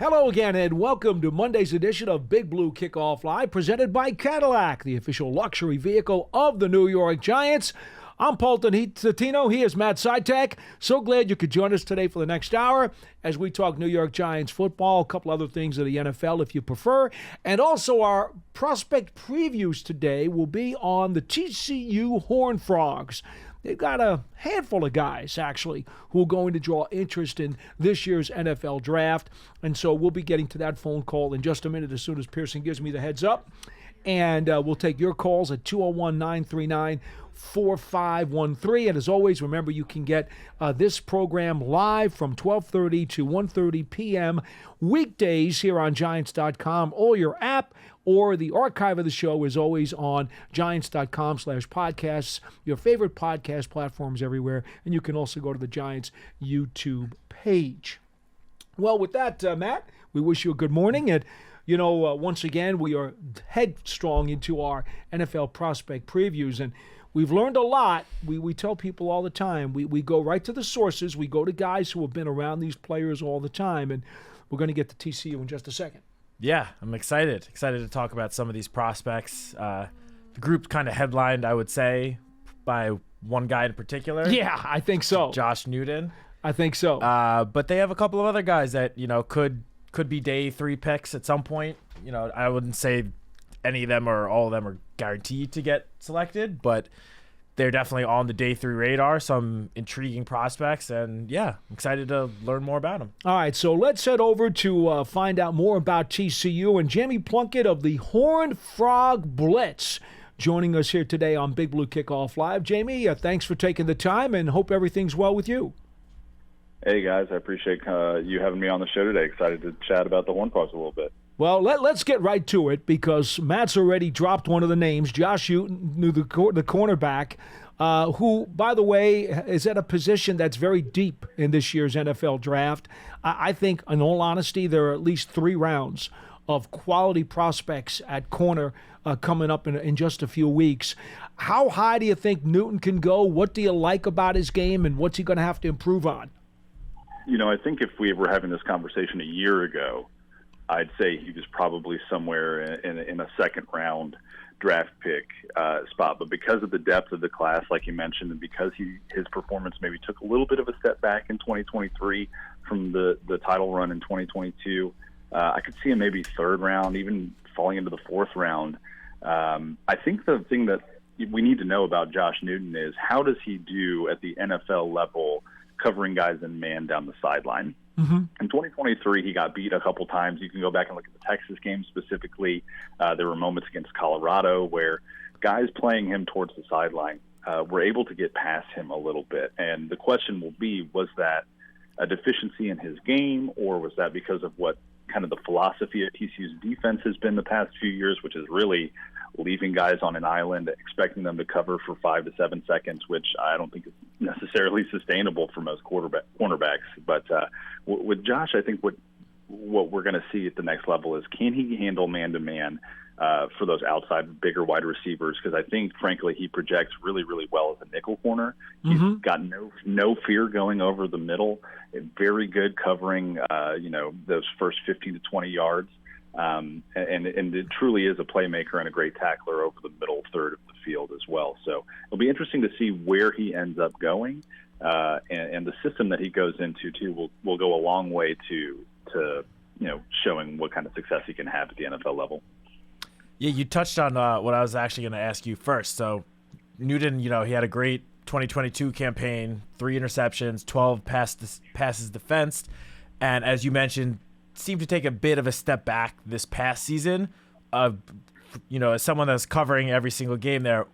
Hello again, and welcome to Monday's edition of Big Blue Kickoff Live, presented by Cadillac, the official luxury vehicle of the New York Giants. I'm Dottino. He is Matt Citak. So glad you could join us today for the next hour as we talk New York Giants football, a couple other things of the NFL if you prefer. And also our prospect previews today will be on the TCU Horned Frogs. They've got a handful of guys, actually, who are going to draw interest in this year's NFL draft. And so we'll be getting to that phone call in just a minute as soon as Pearson gives me the heads up. And we'll take your calls at 201-939-4513. And as always, remember, you can get this program live from 12:30 to 1:30 p.m. weekdays here on Giants.com or your app, or the archive of the show is always on Giants.com/podcasts, your favorite podcast platforms everywhere. And you can also go to the Giants YouTube page. Well, with that, Matt, we wish you a good morning. And once again, we are headstrong into our NFL prospect previews, and we've learned a lot. We tell people all the time, we go right to the sources. We go to guys who have been around these players all the time, and we're going to get to TCU in just a second. Yeah, I'm excited to talk about some of these prospects. The group kind of headlined, I would say, by one guy in particular. Yeah, I think so. Josh Newton. I think so. But they have a couple of other guys that, could be day 3 picks at some point. I wouldn't say any of them or all of them are guaranteed to get selected, but they're definitely on the day 3 radar. Some intriguing prospects, and yeah, I'm excited to learn more about them. All right, so let's head over to find out more about TCU, and Jamie Plunkett of the Horned Frog Blitz joining us here today on Big Blue Kickoff Live. Jamie, thanks for taking the time, and hope everything's well with you. Hey, guys, I appreciate you having me on the show today. Excited to chat about the Horned Frogs a little bit. Well, let's get right to it, because Matt's already dropped one of the names, Josh Newton, the cornerback, who, by the way, is at a position that's very deep in this year's NFL draft. I think, in all honesty, there are at least 3 rounds of quality prospects at corner coming up in just a few weeks. How high do you think Newton can go? What do you like about his game, and what's he going to have to improve on? I think if we were having this conversation a year ago, I'd say he was probably somewhere in a second-round draft pick spot. But because of the depth of the class, like you mentioned, and because his performance maybe took a little bit of a step back in 2023 from the title run in 2022, I could see him maybe 3rd round, even falling into the 4th round. I think the thing that we need to know about Josh Newton is, how does he do at the NFL level covering guys in man down the sideline? Mm-hmm. In 2023, he got beat a couple times. You can go back and look at the Texas game specifically. There were moments against Colorado where guys playing him towards the sideline were able to get past him a little bit. And the question will be, was that a deficiency in his game, or was that because of what kind of the philosophy of TCU's defense has been the past few years, which is really leaving guys on an island, expecting them to cover for 5 to 7 seconds, which I don't think is necessarily sustainable for most cornerbacks. But with Josh, I think what we're going to see at the next level is, can he handle man-to-man for those outside, bigger wide receivers? Because I think, frankly, he projects really, really well as a nickel corner. Mm-hmm. He's got no fear going over the middle, very good covering, those first 15 to 20 yards. And it truly is a playmaker and a great tackler over the middle third of the field as well. So it'll be interesting to see where he ends up going, and the system that he goes into too will go a long way to showing what kind of success he can have at the NFL level. Yeah, you touched on what I was actually going to ask you first. So Newton, he had a great 2022 campaign, 3 interceptions, 12 passes defensed, and as you mentioned, seemed to take a bit of a step back this past season. As someone that's covering every single game there,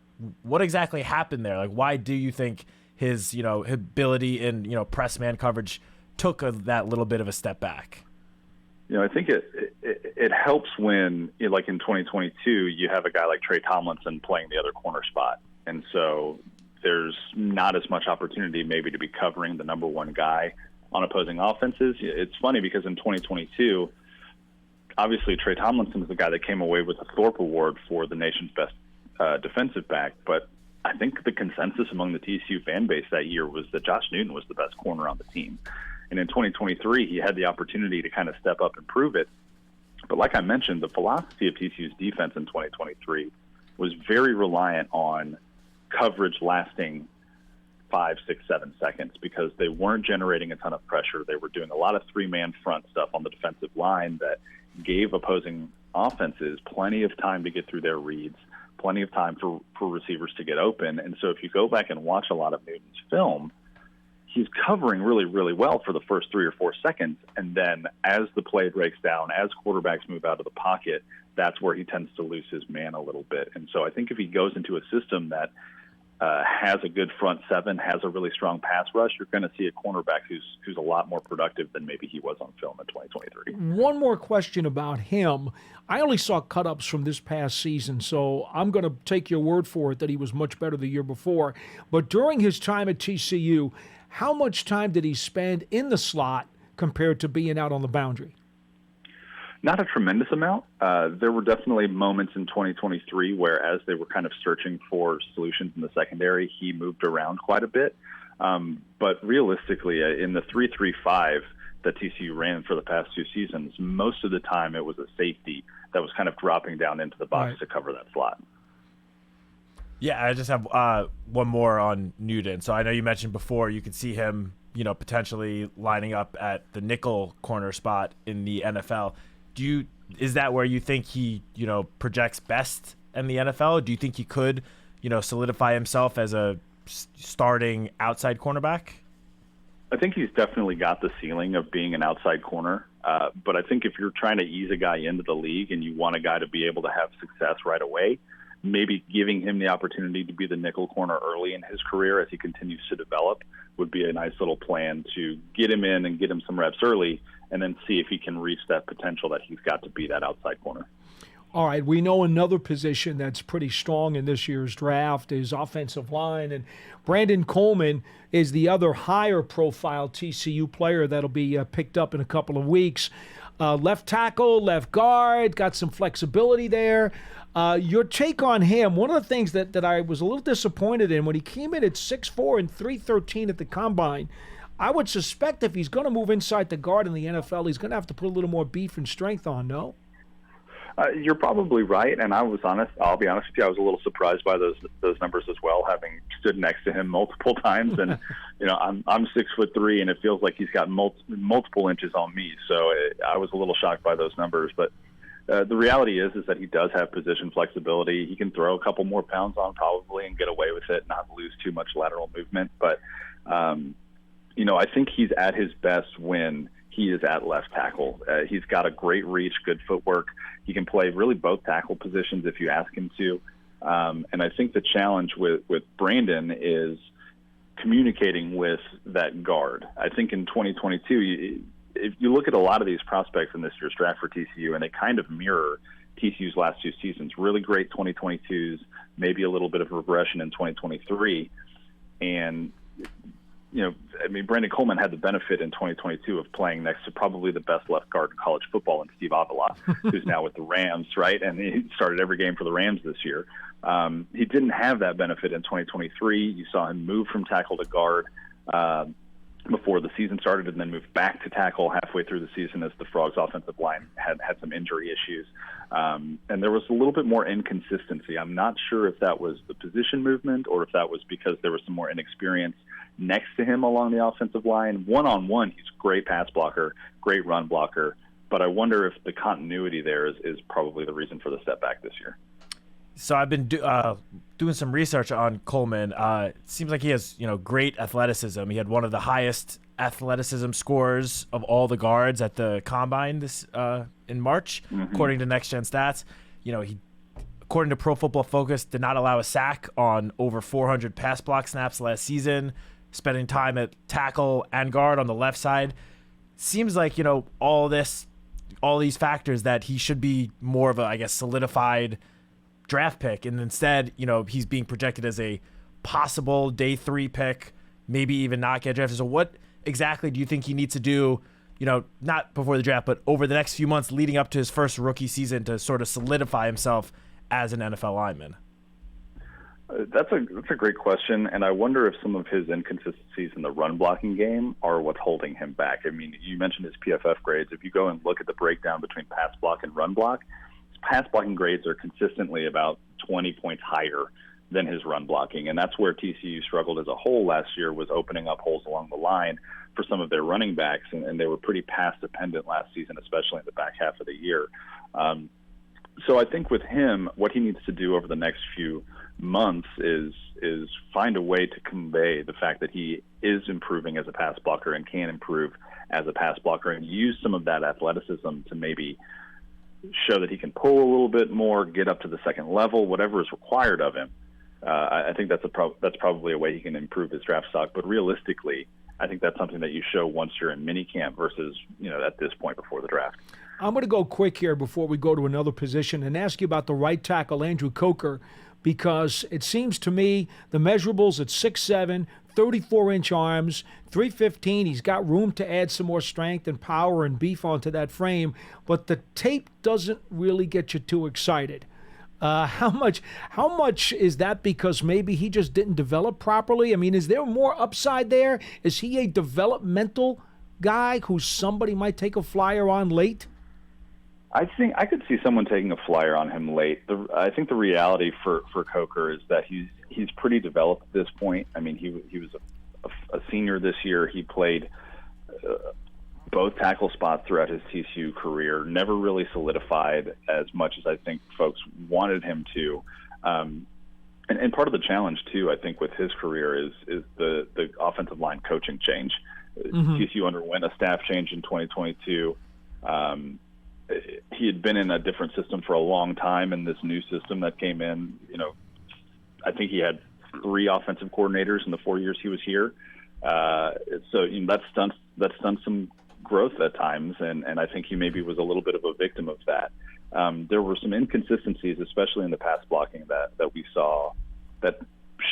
what exactly happened there? Like, why do you think his ability in press man coverage took that little bit of a step back? I think it helps when, like in 2022, you have a guy like Trey Tomlinson playing the other corner spot, and so there's not as much opportunity maybe to be covering the number 1 guy on opposing offenses. It's funny because in 2022, obviously Trey Tomlinson is the guy that came away with the Thorpe Award for the nation's best defensive back, but I think the consensus among the TCU fan base that year was that Josh Newton was the best corner on the team. And in 2023, he had the opportunity to kind of step up and prove it. But like I mentioned, the philosophy of TCU's defense in 2023 was very reliant on coverage lasting 5, 6, 7 seconds because they weren't generating a ton of pressure. They were doing a lot of three-man front stuff on the defensive line that gave opposing offenses plenty of time to get through their reads, plenty of time for receivers to get open. And so if you go back and watch a lot of Newton's film, he's covering really, really well for the first 3 or 4 seconds. And then as the play breaks down, as quarterbacks move out of the pocket, that's where he tends to lose his man a little bit. And so I think if he goes into a system that has a good front seven, has a really strong pass rush, you're going to see a cornerback who's a lot more productive than maybe he was on film in 2023. One more question about him. I only saw cut-ups from this past season, so I'm going to take your word for it that he was much better the year before. But during his time at TCU, how much time did he spend in the slot compared to being out on the boundary? Not a tremendous amount. There were definitely moments in 2023 where, as they were kind of searching for solutions in the secondary, he moved around quite a bit. But realistically, in the 3-3-5 that TCU ran for the past 2 seasons, most of the time it was a safety that was kind of dropping down into the box to cover that slot. Yeah, I just have one more on Newton. So I know you mentioned before you could see him, potentially lining up at the nickel corner spot in the NFL. Is that where you think he, projects best in the NFL? Do you think he could, solidify himself as a starting outside cornerback? I think he's definitely got the ceiling of being an outside corner. But I think if you're trying to ease a guy into the league and you want a guy to be able to have success right away, maybe giving him the opportunity to be the nickel corner early in his career as he continues to develop would be a nice little plan to get him in and get him some reps early and then see if he can reach that potential that he's got to be that outside corner. All right, we know another position that's pretty strong in this year's draft is offensive line, and Brandon Coleman is the other higher profile TCU player that'll be picked up in a couple of weeks. Left tackle, left guard, got some flexibility there. Your take on him, one of the things that I was a little disappointed in when he came in at 6'4" and 313 at the Combine, I would suspect if he's going to move inside the guard in the NFL, he's going to have to put a little more beef and strength on, no? You're probably right, and I'll be honest with you, I was a little surprised by those numbers as well, having stood next to him multiple times. And I'm 6'3", and it feels like he's got multiple inches on me. So I was a little shocked by those numbers. But the reality is that he does have position flexibility. He can throw a couple more pounds on probably and get away with it, not lose too much lateral movement. But I think he's at his best when he is at left tackle. He's got a great reach, good footwork. He can play really both tackle positions if you ask him to. And I think the challenge with Brandon is communicating with that guard. I think in 2022, if you look at a lot of these prospects in this year's draft for TCU, and they kind of mirror TCU's last 2 seasons, really great 2022s, maybe a little bit of regression in 2023. And Brandon Coleman had the benefit in 2022 of playing next to probably the best left guard in college football in Steve Avila, who's now with the Rams, right? And he started every game for the Rams this year. He didn't have that benefit in 2023. You saw him move from tackle to guard before the season started and then move back to tackle halfway through the season as the Frogs offensive line had some injury issues. And there was a little bit more inconsistency. I'm not sure if that was the position movement or if that was because there was some more inexperience next to him along the offensive line. One-on-one, he's a great pass blocker, great run blocker, but I wonder if the continuity there is probably the reason for the step back this year. So I've been doing some research on Coleman. It seems like he has, great athleticism. He had one of the highest athleticism scores of all the guards at the Combine this in March, according to Next Gen Stats. He, according to Pro Football Focus, did not allow a sack on over 400 pass block snaps last season, spending time at tackle and guard on the left side. Seems like, all these factors that he should be more of a, solidified draft pick, and instead, he's being projected as a possible day 3 pick, maybe even not get drafted. So what exactly do you think he needs to do, not before the draft, but over the next few months leading up to his first rookie season to sort of solidify himself as an NFL lineman? That's a great question, and I wonder if some of his inconsistencies in the run blocking game are what's holding him back. I mean, you mentioned his PFF grades. If you go and look at the breakdown between pass block and run block, his pass blocking grades are consistently about 20 points higher than his run blocking, and that's where TCU struggled as a whole last year, was opening up holes along the line for some of their running backs, and they were pretty pass dependent last season, especially in the back half of the year. So I think with him, what he needs to do over the next few months is find a way to convey the fact that he is improving as a pass blocker and can improve as a pass blocker, and use some of that athleticism to maybe show that he can pull a little bit more, get up to the second level, whatever is required of him. I think that's probably a way he can improve his draft stock. But realistically, I think that's something that you show once you're in minicamp versus at this point before the draft. I'm going to go quick here before we go to another position and ask you about the right tackle, Andrew Coker, because it seems to me the measurables at 6'7", 34-inch arms, 315. He's got room to add some more strength and power and beef onto that frame, but the tape doesn't really get you too excited. How much is that because maybe he just didn't develop properly? I mean, is there more upside there? Is he a developmental guy who somebody might take a flyer on late? I think I could see someone taking a flyer on him late. I think the reality for Coker is that he's pretty developed at this point. I mean, he was a senior this year. He played both tackle spots throughout his TCU career, never really solidified as much as I think folks wanted him to. And part of the challenge, too, I think, with his career is the offensive line coaching change. Mm-hmm. TCU underwent a staff change in 2022. He had been in a different system for a long time, and this new system that came in, I think he had 3 offensive coordinators in the 4 years he was here. So that's done some growth at times, and I think he maybe was a little bit of a victim of that. There were some inconsistencies, especially in the pass blocking that we saw that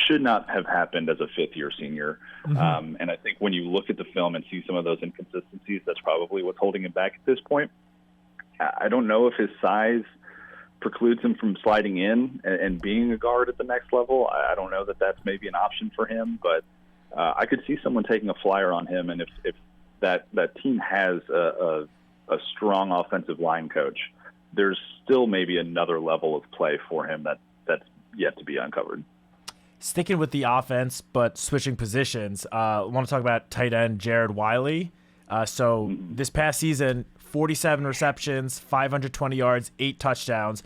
should not have happened as a fifth-year senior. Mm-hmm. And I think when you look at the film and see some of those inconsistencies, that's probably what's holding him back at this point. I don't know if his size precludes him from sliding in and being a guard at the next level. I don't know that that's maybe an option for him, but I could see someone taking a flyer on him. And if that team has a strong offensive line coach, there's still maybe another level of play for him that's yet to be uncovered. Sticking with the offense, but switching positions, I want to talk about tight end Jared Wiley. This past season, 47 receptions, 520 yards, 8 touchdowns.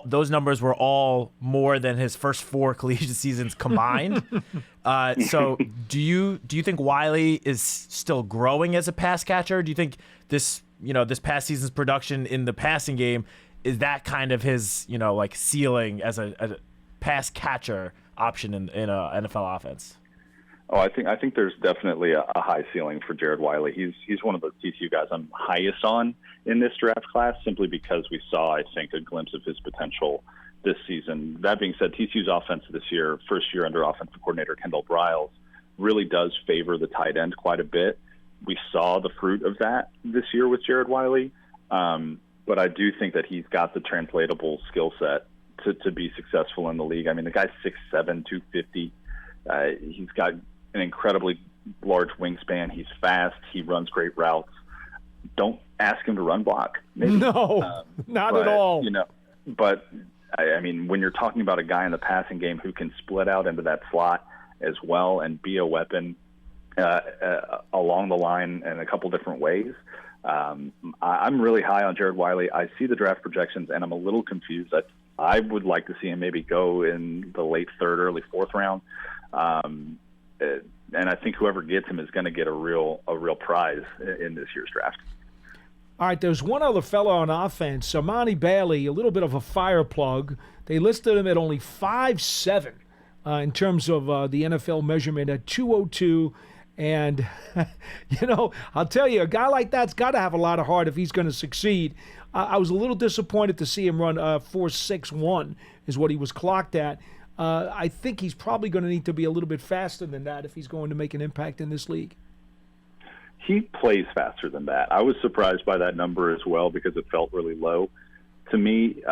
Those numbers were all more than his first 4 collegiate seasons combined. So do you think Wiley is still growing as a pass catcher? Do you think this past season's production in the passing game is that kind of his, ceiling as a pass catcher option in a NFL offense? Oh, I think there's definitely a high ceiling for Jared Wiley. He's one of the TCU guys I'm highest on in this draft class, simply because we saw, I think, a glimpse of his potential this season. That being said, TCU's offense this year, first year under offensive coordinator Kendall Briles, really does favor the tight end quite a bit. We saw the fruit of that this year with Jared Wiley, but I do think that he's got the translatable skill set to be successful in the league. I mean, the guy's 6'7", 250. He's got an incredibly large wingspan. He's fast. He runs great routes. Don't ask him to run block. Maybe. No, not at all. But I mean, when you're talking about a guy in the passing game who can split out into that slot as well and be a weapon along the line in a couple different ways, I'm really high on Jared Wiley. I see the draft projections, and I'm a little confused. I would like to see him maybe go in the late 3rd, early 4th round. And I think whoever gets him is going to get a real prize in this year's draft. All right, there's one other fellow on offense, Amani Bailey, a little bit of a fire plug. They listed him at only 5'7" in terms of the NFL measurement at 202. And, I'll tell you, a guy like that's got to have a lot of heart if he's going to succeed. I was a little disappointed to see him run 4.61 is what he was clocked at. I think he's probably going to need to be a little bit faster than that if he's going to make an impact in this league. He plays faster than that. I was surprised by that number as well because it felt really low. To me,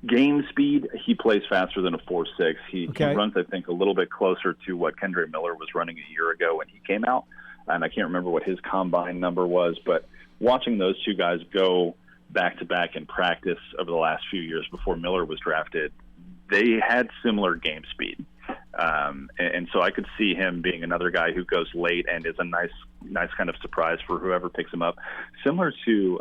Game speed, he plays faster than a 4.6. He runs, I think, a little bit closer to what Kendre Miller was running a year ago when he came out. And I can't remember what his combine number was, but watching those two guys go back-to-back in practice over the last few years before Miller was drafted, they had similar game speed. And so I could see him being another guy who goes late and is a nice kind of surprise for whoever picks him up, similar to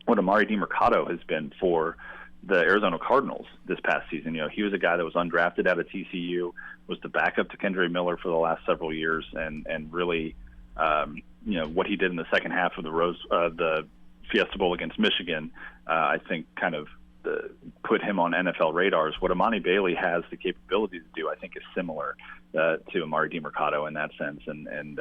what Amari DiMercato has been for the Arizona Cardinals this past season. He was a guy that was undrafted out of TCU, was the backup to Kendre Miller for the last several years, and really, what he did in the second half of the Fiesta Bowl against Michigan, I think kind of put him on NFL radars. What Amani Bailey has the capability to do, I think, is similar to Amari DiMercato in that sense. And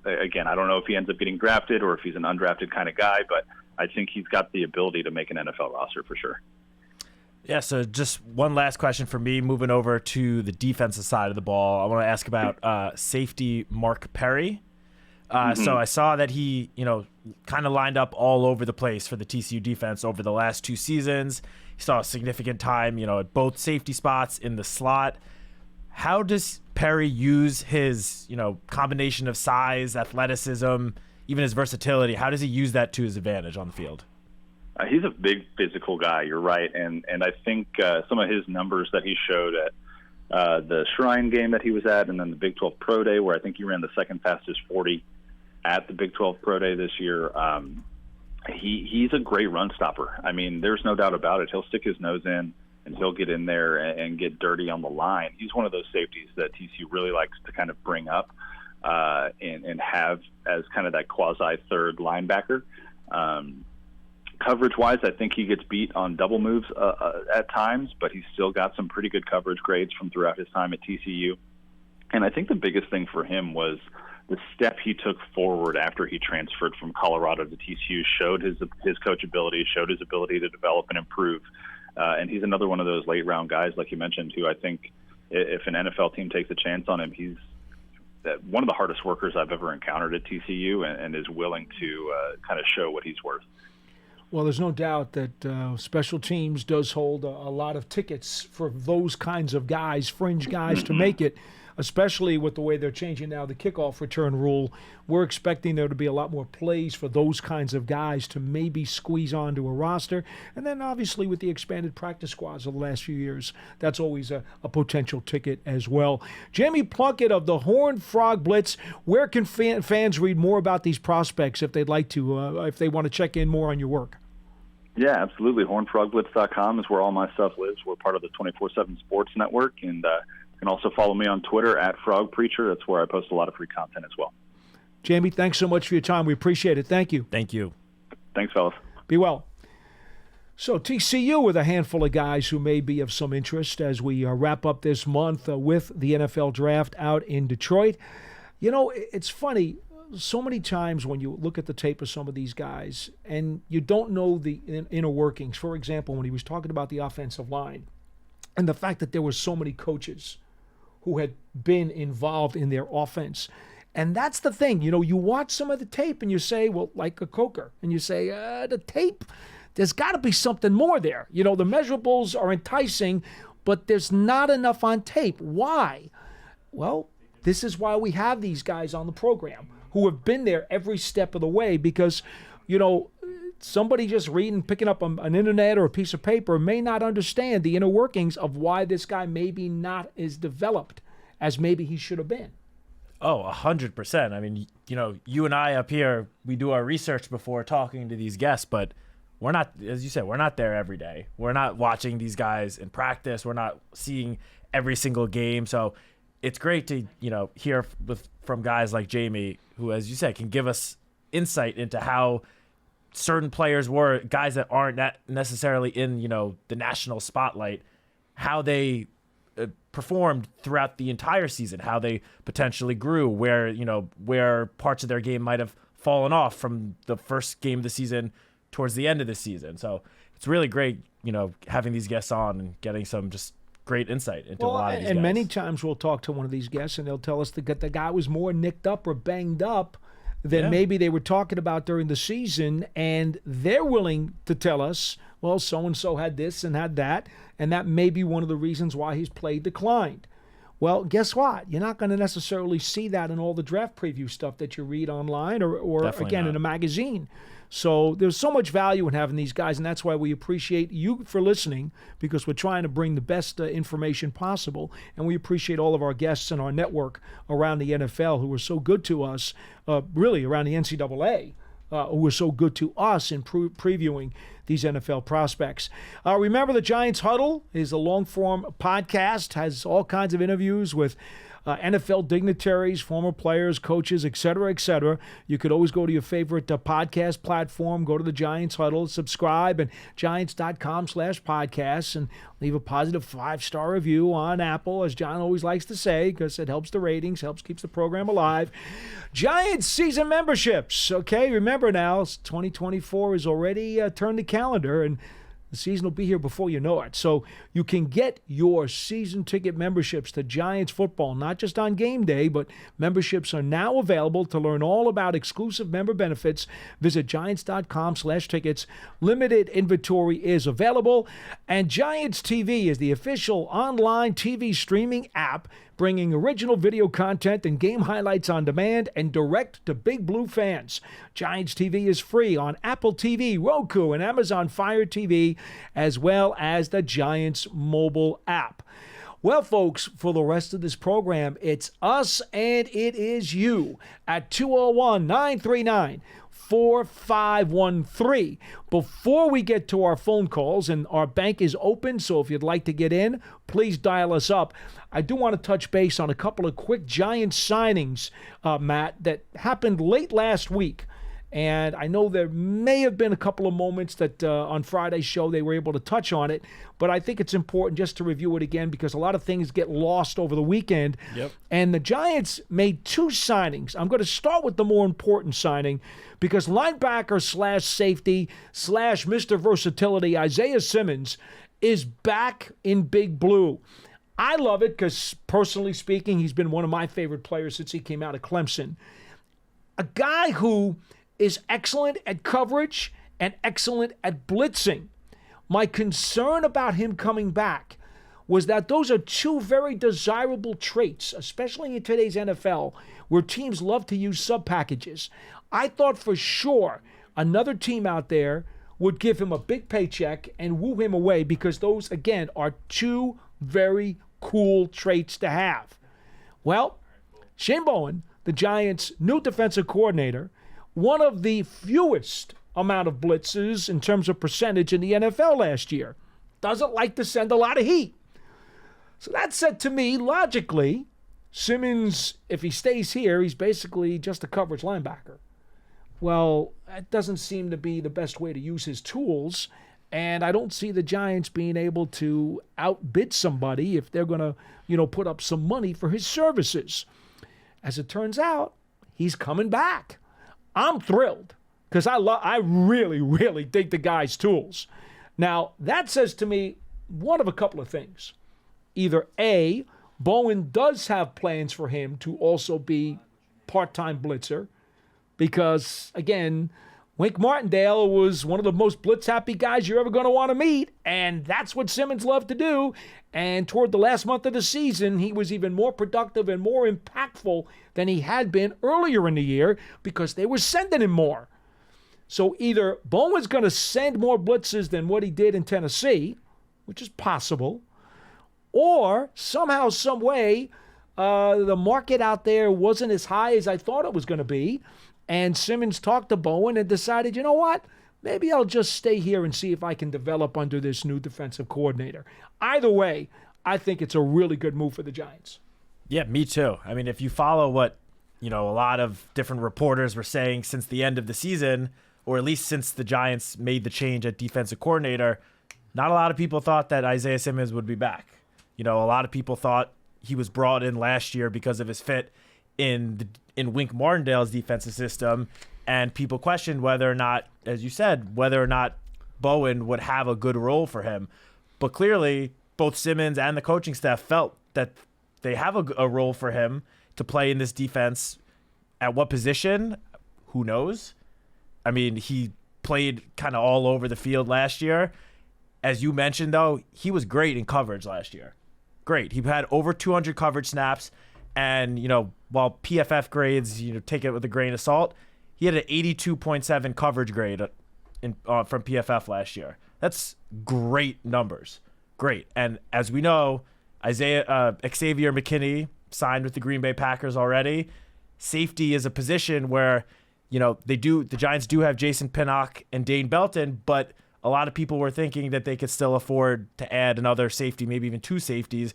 again, I don't know if he ends up getting drafted or if he's an undrafted kind of guy, but I think he's got the ability to make an NFL roster for sure. Yeah, so just one last question for me, moving over to the defensive side of the ball. I want to ask about safety Mark Perry. So I saw that he, kind of lined up all over the place for the TCU defense over the last 2 seasons. He saw a significant time, at both safety spots in the slot. How does Perry use his, combination of size, athleticism, even his versatility? How does he use that to his advantage on the field? He's a big physical guy, you're right. And I think some of his numbers that he showed at the Shrine game that he was at and then the Big 12 Pro Day, where I think he ran the second fastest 40 at the Big 12 Pro Day this year, he's a great run stopper. I mean, there's no doubt about it. He'll stick his nose in and he'll get in there and get dirty on the line. He's one of those safeties that TCU really likes to kind of bring up and have as kind of that quasi-third linebacker. Coverage-wise, I think he gets beat on double moves at times, but he's still got some pretty good coverage grades from throughout his time at TCU. And I think the biggest thing for him was the step he took forward after he transferred from Colorado to TCU showed his coachability, showed his ability to develop and improve. And he's another one of those late-round guys, like you mentioned, who I think if an NFL team takes a chance on him, he's one of the hardest workers I've ever encountered at TCU and is willing to kind of show what he's worth. Well, there's no doubt that special teams does hold a lot of tickets for those kinds of guys, fringe guys, to make it, especially with the way they're changing now the kickoff return rule. We're expecting there to be a lot more plays for those kinds of guys to maybe squeeze onto a roster. And then obviously with the expanded practice squads of the last few years, that's always a potential ticket as well. Jamie Plunkett of the Horned Frog Blitz, where can fans read more about these prospects if they'd like to, if they want to check in more on your work? Yeah, absolutely. HornedFrogBlitz.com is where all my stuff lives. We're part of the 24/7 Sports Network, and you can also follow me on Twitter at Frog Preacher. That's where I post a lot of free content as well. Jamie, thanks so much for your time. We appreciate it. Thank you. Thank you. Thanks, fellas. Be well. So TCU with a handful of guys who may be of some interest as we wrap up this month with the NFL draft out in Detroit. It's funny. So many times when you look at the tape of some of these guys and you don't know the inner workings, for example, when he was talking about the offensive line and the fact that there were so many coaches who had been involved in their offense. And that's the thing, you watch some of the tape and you say, well, like a Coker, and you say, the tape, there's got to be something more there. The measurables are enticing, but there's not enough on tape. Why? Well, this is why we have these guys on the program who have been there every step of the way, because, somebody just picking up an internet or a piece of paper may not understand the inner workings of why this guy maybe not as developed as maybe he should have been. Oh, 100%. I mean, you and I up here, we do our research before talking to these guests, but we're not, as you said, we're not there every day. We're not watching these guys in practice. We're not seeing every single game. So it's great to, hear from guys like Jamie, who, as you said, can give us insight into how certain players were, guys that aren't necessarily in, the national spotlight, how they performed throughout the entire season, how they potentially grew, where parts of their game might have fallen off from the first game of the season towards the end of the season. So it's really great, having these guests on and getting some just great insight into a lot of these guys. And many times we'll talk to one of these guests and they'll tell us that the guy was more nicked up or banged up than maybe they were talking about during the season, and they're willing to tell us well, so-and-so had this and had that, and that may be one of the reasons why his play declined. Well, guess what? You're not going to necessarily see that in all the draft preview stuff that you read online or again, in a magazine. So there's so much value in having these guys, and that's why we appreciate you for listening, because we're trying to bring the best information possible, and we appreciate all of our guests in our network around the NFL who are so good to us, really around the NCAA, who were so good to us in previewing these NFL prospects. Remember, the Giants Huddle is a long-form podcast, has all kinds of interviews with NFL dignitaries, former players, coaches, et cetera, et cetera. You could always go to your favorite podcast platform, go to the Giants Huddle, subscribe, and giants.com/podcasts, and leave a positive 5-star review on Apple, as John always likes to say, because it helps the ratings, keeps the program alive. Giants season memberships. Okay, remember now, 2024 is already turned the calendar, and the season will be here before you know it. So you can get your season ticket memberships to Giants football, not just on game day, but memberships are now available. To learn all about exclusive member benefits, visit giants.com/tickets. Limited inventory is available. And Giants TV is the official online TV streaming app, bringing original video content and game highlights on demand and direct to Big Blue fans. Giants TV is free on Apple TV, Roku, and Amazon Fire TV, as well as the Giants mobile app. Well, folks, for the rest of this program, it's us and it is you at 201-939-4513. Before we get to our phone calls, and our bank is open, so if you'd like to get in, please dial us up. I do want to touch base on a couple of quick Giants signings, Matt, that happened late last week. And I know there may have been a couple of moments that on Friday's show they were able to touch on it, but I think it's important just to review it again because a lot of things get lost over the weekend. Yep. And the Giants made 2 signings. I'm going to start with the more important signing because linebacker/safety/ Mr. Versatility Isaiah Simmons is back in Big Blue. I love it because, personally speaking, he's been one of my favorite players since he came out of Clemson. A guy who is excellent at coverage and excellent at blitzing. My concern about him coming back was that those are 2 very desirable traits, especially in today's NFL, where teams love to use sub-packages. I thought for sure another team out there would give him a big paycheck and woo him away because those, again, are 2 very cool traits to have. Well, Shane Bowen, the Giants' new defensive coordinator, one of the fewest amount of blitzes in terms of percentage in the NFL last year, doesn't like to send a lot of heat. So that said to me, logically, Simmons, if he stays here, he's basically just a coverage linebacker. Well, that doesn't seem to be the best way to use his tools, and I don't see the Giants being able to outbid somebody if they're going to, put up some money for his services. As it turns out, he's coming back. I'm thrilled because I really, really dig the guy's tools. Now, that says to me one of a couple of things. Either A, Bowen does have plans for him to also be part-time blitzer because, again, Wink Martindale was one of the most blitz-happy guys you're ever going to want to meet, and that's what Simmons loved to do. And toward the last month of the season, he was even more productive and more impactful than he had been earlier in the year because they were sending him more. So either Bowen's going to send more blitzes than what he did in Tennessee, which is possible, or somehow, some way, the market out there wasn't as high as I thought it was going to be, and Simmons talked to Bowen and decided, you know what? Maybe I'll just stay here and see if I can develop under this new defensive coordinator. Either way, I think it's a really good move for the Giants. Yeah, me too. I mean, if you follow what, a lot of different reporters were saying since the end of the season, or at least since the Giants made the change at defensive coordinator, not a lot of people thought that Isaiah Simmons would be back. A lot of people thought he was brought in last year because of his fit in Wink Martindale's defensive system, and people questioned whether or not, as you said, whether or not Bowen would have a good role for him. But clearly, both Simmons and the coaching staff felt that they have a role for him to play in this defense. At what position? Who knows? I mean, he played kind of all over the field last year, As you mentioned, though, he was great in coverage last year. Great. He had over 200 coverage snaps. And, while PFF grades, take it with a grain of salt, he had an 82.7 coverage grade from PFF last year. That's great numbers. Great. And as we know, Xavier McKinney signed with the Green Bay Packers already. Safety is a position where, the Giants do have Jason Pinnock and Dane Belton, but a lot of people were thinking that they could still afford to add another safety, maybe even two safeties.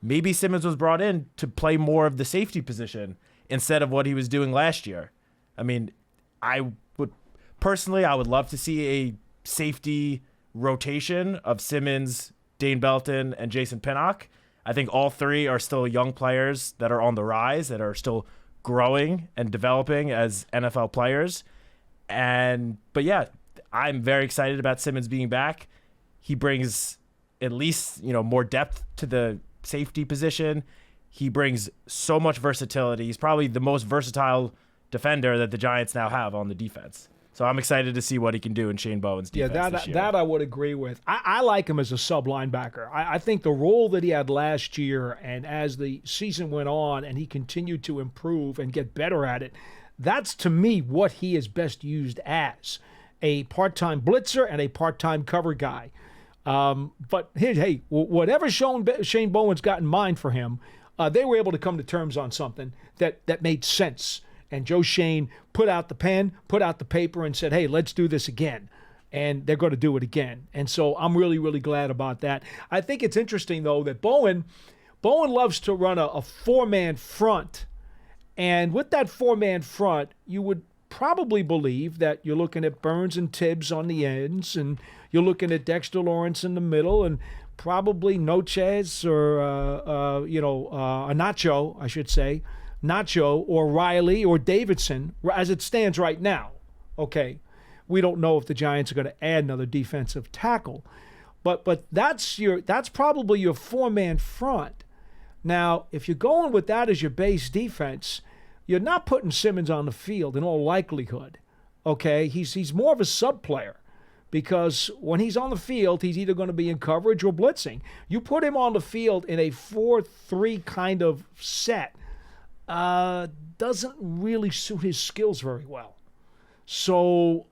Maybe Simmons was brought in to play more of the safety position instead of what he was doing last year. I mean, I would love to see a safety rotation of Simmons, Dane Belton, and Jason Pinnock. I think all three are still young players that are on the rise, that are still growing and developing as NFL players. But yeah, I'm very excited about Simmons being back. He brings at least, more depth to the safety position. He brings so much versatility. He's probably the most versatile defender that the Giants now have on the defense. So I'm excited to see what he can do in Shane Bowen's defense this year. That I would agree with. I like him as a sub linebacker. I think the role that he had last year, and as the season went on and he continued to improve and get better at it, that's to me what he is best used as, a part-time blitzer and a part-time cover guy. But hey, whatever Shane Bowen's got in mind for him, they were able to come to terms on something that made sense. And Joe Shane put out the pen, put out the paper, and said, hey, let's do this again. And they're going to do it again. And so I'm really, really glad about that. I think it's interesting, though, that Bowen loves to run a four-man front. And with that four-man front, you would probably believe that you're looking at Burns and Tibbs on the ends, and you're looking at Dexter Lawrence in the middle, and probably Nochez or Nacho, I should say, Nacho or Riley or Davidson, as it stands right now. Okay, we don't know if the Giants are going to add another defensive tackle, but that's probably your four-man front. Now, if you're going with that as your base defense, you're not putting Simmons on the field in all likelihood. Okay, he's more of a sub player, because when he's on the field, he's either going to be in coverage or blitzing. You put him on the field in a 4-3 kind of set, doesn't really suit his skills very well. So,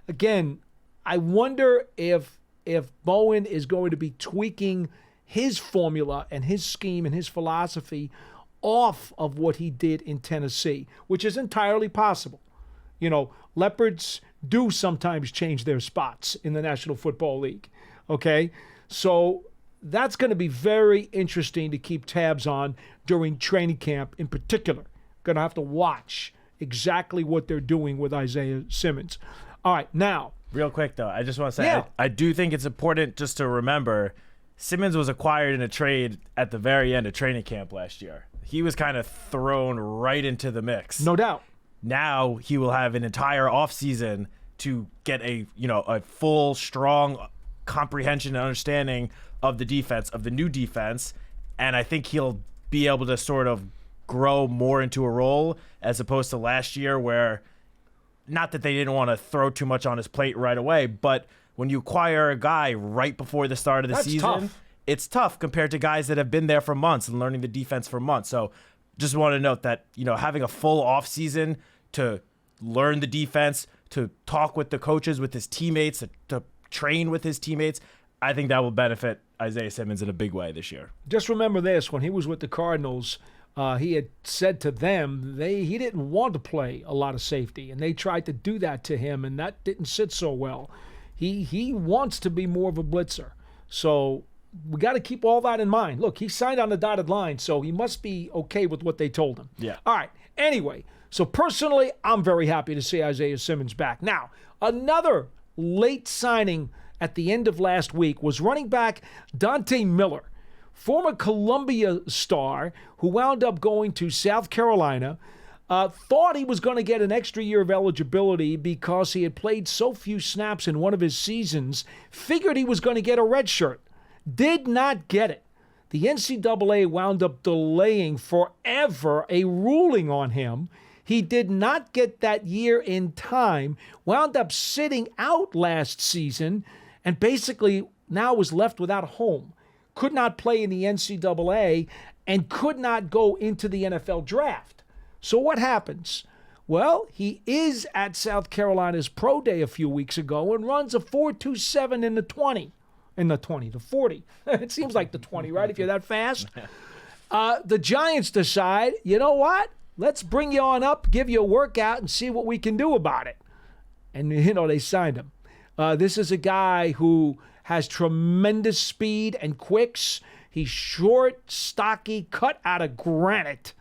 again, I wonder if Bowen is going to be tweaking his formula and his scheme and his philosophy off of what he did in Tennessee, which is entirely possible. Leopards do sometimes change their spots in the National Football League. Okay? So that's going to be very interesting to keep tabs on during training camp in particular. Going to have to watch exactly what they're doing with Isaiah Simmons. All right, now. Real quick, though, I just want to say, I do think it's important just to remember Simmons was acquired in a trade at the very end of training camp last year. He was kind of thrown right into the mix. No doubt. Now he will have an entire offseason to get a full, strong comprehension and understanding of the defense, of the new defense, and I think he'll be able to sort of grow more into a role as opposed to last year, where not that they didn't want to throw too much on his plate right away, but when you acquire a guy right before the start of the season, tough. It's tough compared to guys that have been there for months and learning the defense for months. So just want to note that, having a full off season to learn the defense, to talk with the coaches, with his teammates, to train with his teammates, I think that will benefit Isaiah Simmons in a big way this year. Just remember this: when he was with the Cardinals, he had said to them he didn't want to play a lot of safety, and they tried to do that to him, and that didn't sit so well. He wants to be more of a blitzer, so we got to keep all that in mind. Look, he signed on the dotted line, so he must be okay with what they told him. Yeah. All right. Anyway, so personally, I'm very happy to see Isaiah Simmons back. Now, another late signing at the end of last week was running back Dante Miller, former Columbia star who wound up going to South Carolina. Thought he was going to get an extra year of eligibility because he had played so few snaps in one of his seasons. Figured he was going to get a red shirt. Did not get it. The NCAA wound up delaying forever a ruling on him. He did not get that year in time, wound up sitting out last season, and basically now was left without a home, could not play in the NCAA, and could not go into the NFL draft. So what happens? Well, he is at South Carolina's Pro Day a few weeks ago and runs a 4.27 in the 20. The 40. It seems like the 20, right, if you're that fast? The Giants decide, you know what? Let's bring you on up, give you a workout, and see what we can do about it. And, they signed him. This is a guy who has tremendous speed and quicks. He's short, stocky, cut out of granite.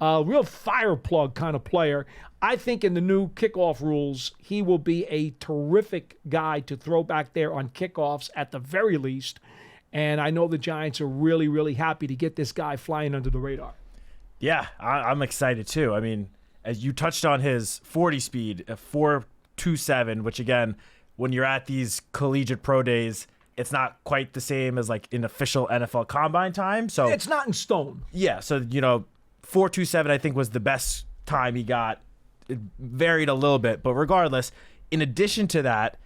Real fire plug kind of player. I think in the new kickoff rules, he will be a terrific guy to throw back there on kickoffs at the very least. And I know the Giants are really, really happy to get this guy flying under the radar. Yeah, I'm excited too. I mean, as you touched on his 40 speed, a 4.27, which again, when you're at these collegiate pro days, it's not quite the same as like in official NFL combine time. So it's not in stone. Yeah, so 4.27 I think was the best time he got. It varied a little bit, but regardless, in addition to that,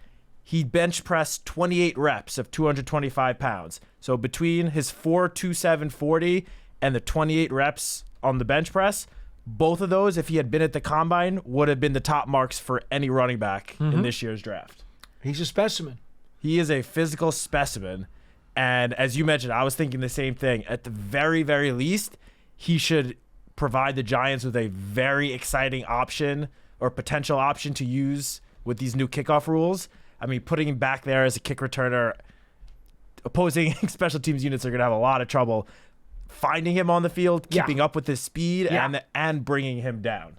he bench pressed 28 reps of 225 pounds. So between his 4.27 40 and the 28 reps on the bench press, both of those, if he had been at the combine, would have been the top marks for any running back in this year's draft. He's a specimen. He is a physical specimen. And as you mentioned, I was thinking the same thing. At the very, very least, he should provide the Giants with a very exciting option or potential option to use with these new kickoff rules. I mean, putting him back there as a kick returner, opposing special teams units are going to have a lot of trouble finding him on the field, keeping up with his speed, and bringing him down.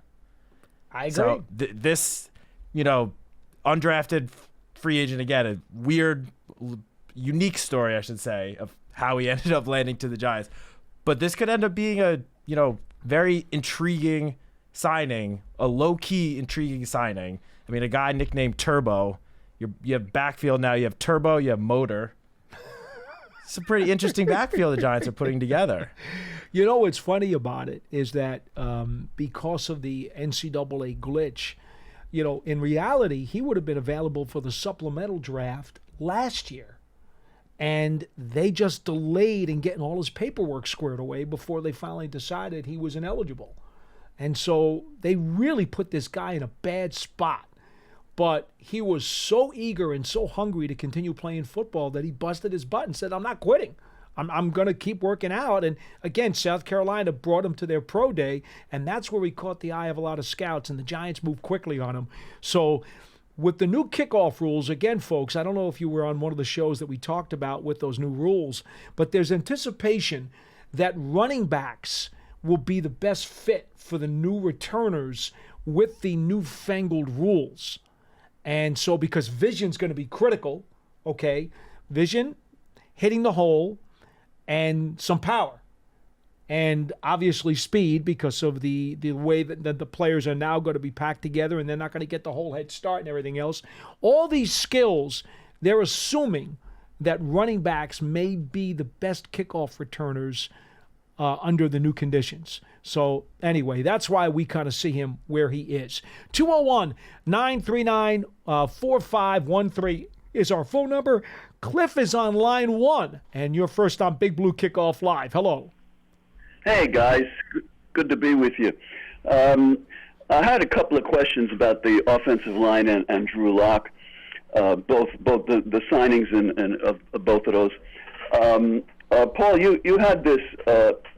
I agree. So this, undrafted free agent, again, a weird, unique story, I should say, of how he ended up landing to the Giants. But this could end up being a, very intriguing signing, a low-key intriguing signing. I mean, a guy nicknamed Turbo. You have backfield now. You have Turbo. You have Motor. It's a pretty interesting backfield the Giants are putting together. What's funny about it is that because of the NCAA glitch, in reality, he would have been available for the supplemental draft last year. And they just delayed in getting all his paperwork squared away before they finally decided he was ineligible. And so they really put this guy in a bad spot. But he was so eager and so hungry to continue playing football that he busted his butt and said, I'm not quitting. I'm going to keep working out. And again, South Carolina brought him to their pro day, and that's where he caught the eye of a lot of scouts, and the Giants moved quickly on him. So with the new kickoff rules, again, folks, I don't know if you were on one of the shows that we talked about with those new rules, but there's anticipation that running backs will be the best fit for the new returners with the newfangled rules. And so because vision's going to be critical, okay, vision, hitting the hole, and some power. And obviously speed because of the way that the players are now going to be packed together and they're not going to get the whole head start and everything else. All these skills, they're assuming that running backs may be the best kickoff returners under the new conditions. So anyway, that's why we kind of see him where he is. 201-939-4513 is our phone number. Cliff is on line 1, and you're first on Big Blue Kickoff Live. Hello. Hey, guys. Good to be with you. I had a couple of questions about the offensive line and Drew Lock, both the signings and of both of those. Paul, you had this,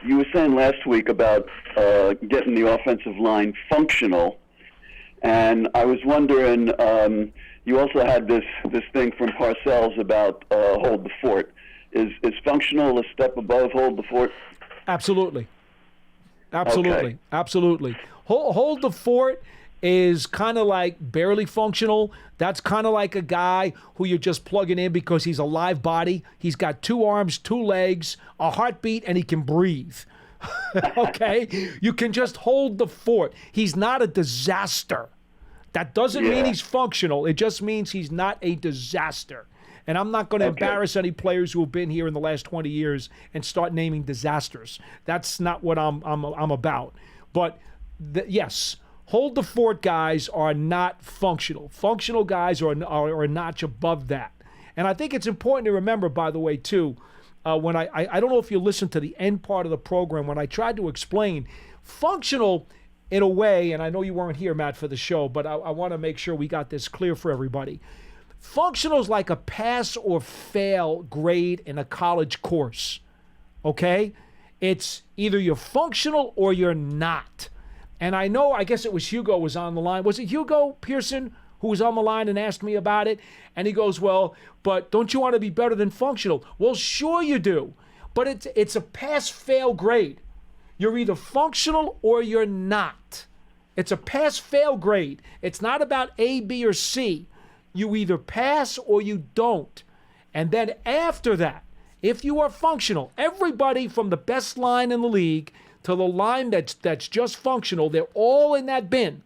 you were saying last week about getting the offensive line functional, and I was wondering, you also had this thing from Parcells about hold the fort. Is functional a step above hold the fort? Absolutely. Okay. Absolutely. Hold the fort is kind of like barely functional. That's kind of like a guy who you're just plugging in because he's a live body. He's got 2 arms, 2 legs, a heartbeat, and he can breathe. Okay? You can just hold the fort. He's not a disaster. That doesn't mean he's functional. It just means he's not a disaster. And I'm not going to embarrass any players who have been here in the last 20 years and start naming disasters. That's not what I'm about. But yes, hold the fort guys are not functional. Functional guys are a notch above that. And I think it's important to remember, by the way, too, when I don't know if you listened to the end part of the program when I tried to explain functional in a way, and I know you weren't here, Matt, for the show, but I want to make sure we got this clear for everybody. Functional is like a pass or fail grade in a college course, okay? It's either you're functional or you're not. And I guess it was Hugo was on the line. Was it Hugo Pearson who was on the line and asked me about it? And he goes, well, but don't you want to be better than functional? Well, sure you do. But it's a pass-fail grade. You're either functional or you're not. It's a pass-fail grade. It's not about A, B, or C. You either pass or you don't. And then after that, if you are functional, everybody from the best line in the league to the line that's just functional, they're all in that bin.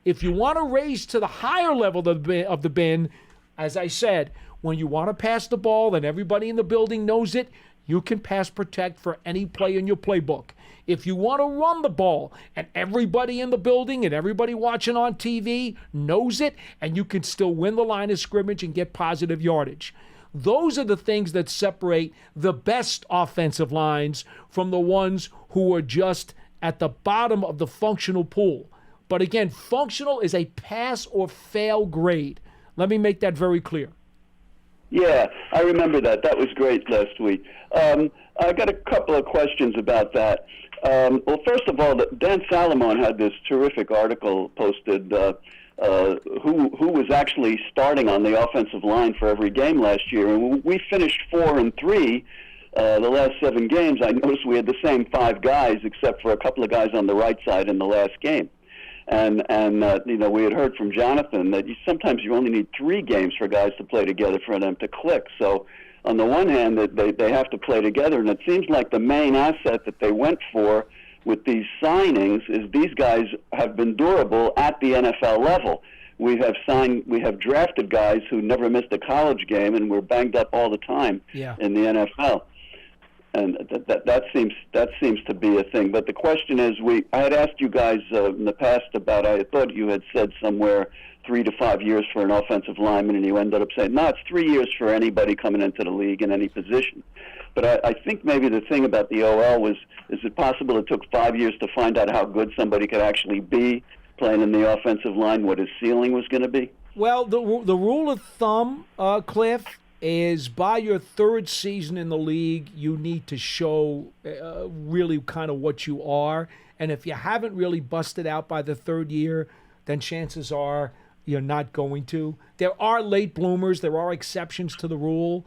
If you want to raise to the higher level of the bin, as I said, when you want to pass the ball and everybody in the building knows it, you can pass protect for any play in your playbook. If you want to run the ball and everybody in the building and everybody watching on TV knows it, and you can still win the line of scrimmage and get positive yardage. Those are the things that separate the best offensive lines from the ones who are just at the bottom of the functional pool. But again, functional is a pass or fail grade. Let me make that very clear. Yeah, I remember that. That was great last week. I got a couple of questions about that. Well, first of all, Dan Salomon had this terrific article posted who was actually starting on the offensive line for every game last year. And we finished 4-3 the last 7 games. I noticed we had the same 5 guys except for a couple of guys on the right side in the last game. And we had heard from Jonathan that sometimes you only need 3 games for guys to play together for them to click. So on the one hand, they have to play together, and it seems like the main asset that they went for with these signings is these guys have been durable at the NFL level. We have drafted guys who never missed a college game and were banged up all the time in the NFL. And that seems to be a thing. But the question is, I had asked you guys in the past about, I thought you had said somewhere 3 to 5 years for an offensive lineman, and you ended up saying, no, it's 3 years for anybody coming into the league in any position. But I think maybe the thing about the OL was, is it possible it took 5 years to find out how good somebody could actually be playing in the offensive line, what his ceiling was going to be? Well, the rule of thumb, Cliff, is by your 3rd season in the league, you need to show really kind of what you are. And if you haven't really busted out by the 3rd year, then chances are you're not going to. There are late bloomers. There are exceptions to the rule.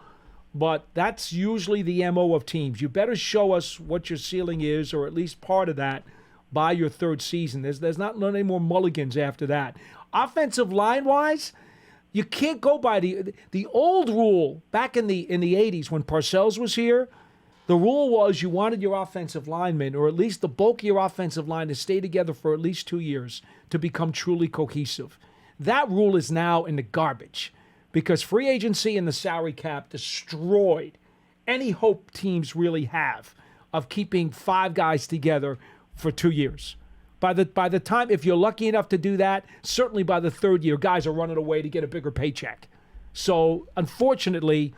But that's usually the MO of teams. You better show us what your ceiling is, or at least part of that, by your 3rd season. There's not any more mulligans after that. Offensive line-wise, you can't go by the old rule back in the 80s when Parcells was here. The rule was you wanted your offensive linemen, or at least the bulk of your offensive line, to stay together for at least 2 years to become truly cohesive. That rule is now in the garbage because free agency and the salary cap destroyed any hope teams really have of keeping 5 guys together for 2 years. By the time, if you're lucky enough to do that, certainly by the 3rd year, guys are running away to get a bigger paycheck. So, unfortunately,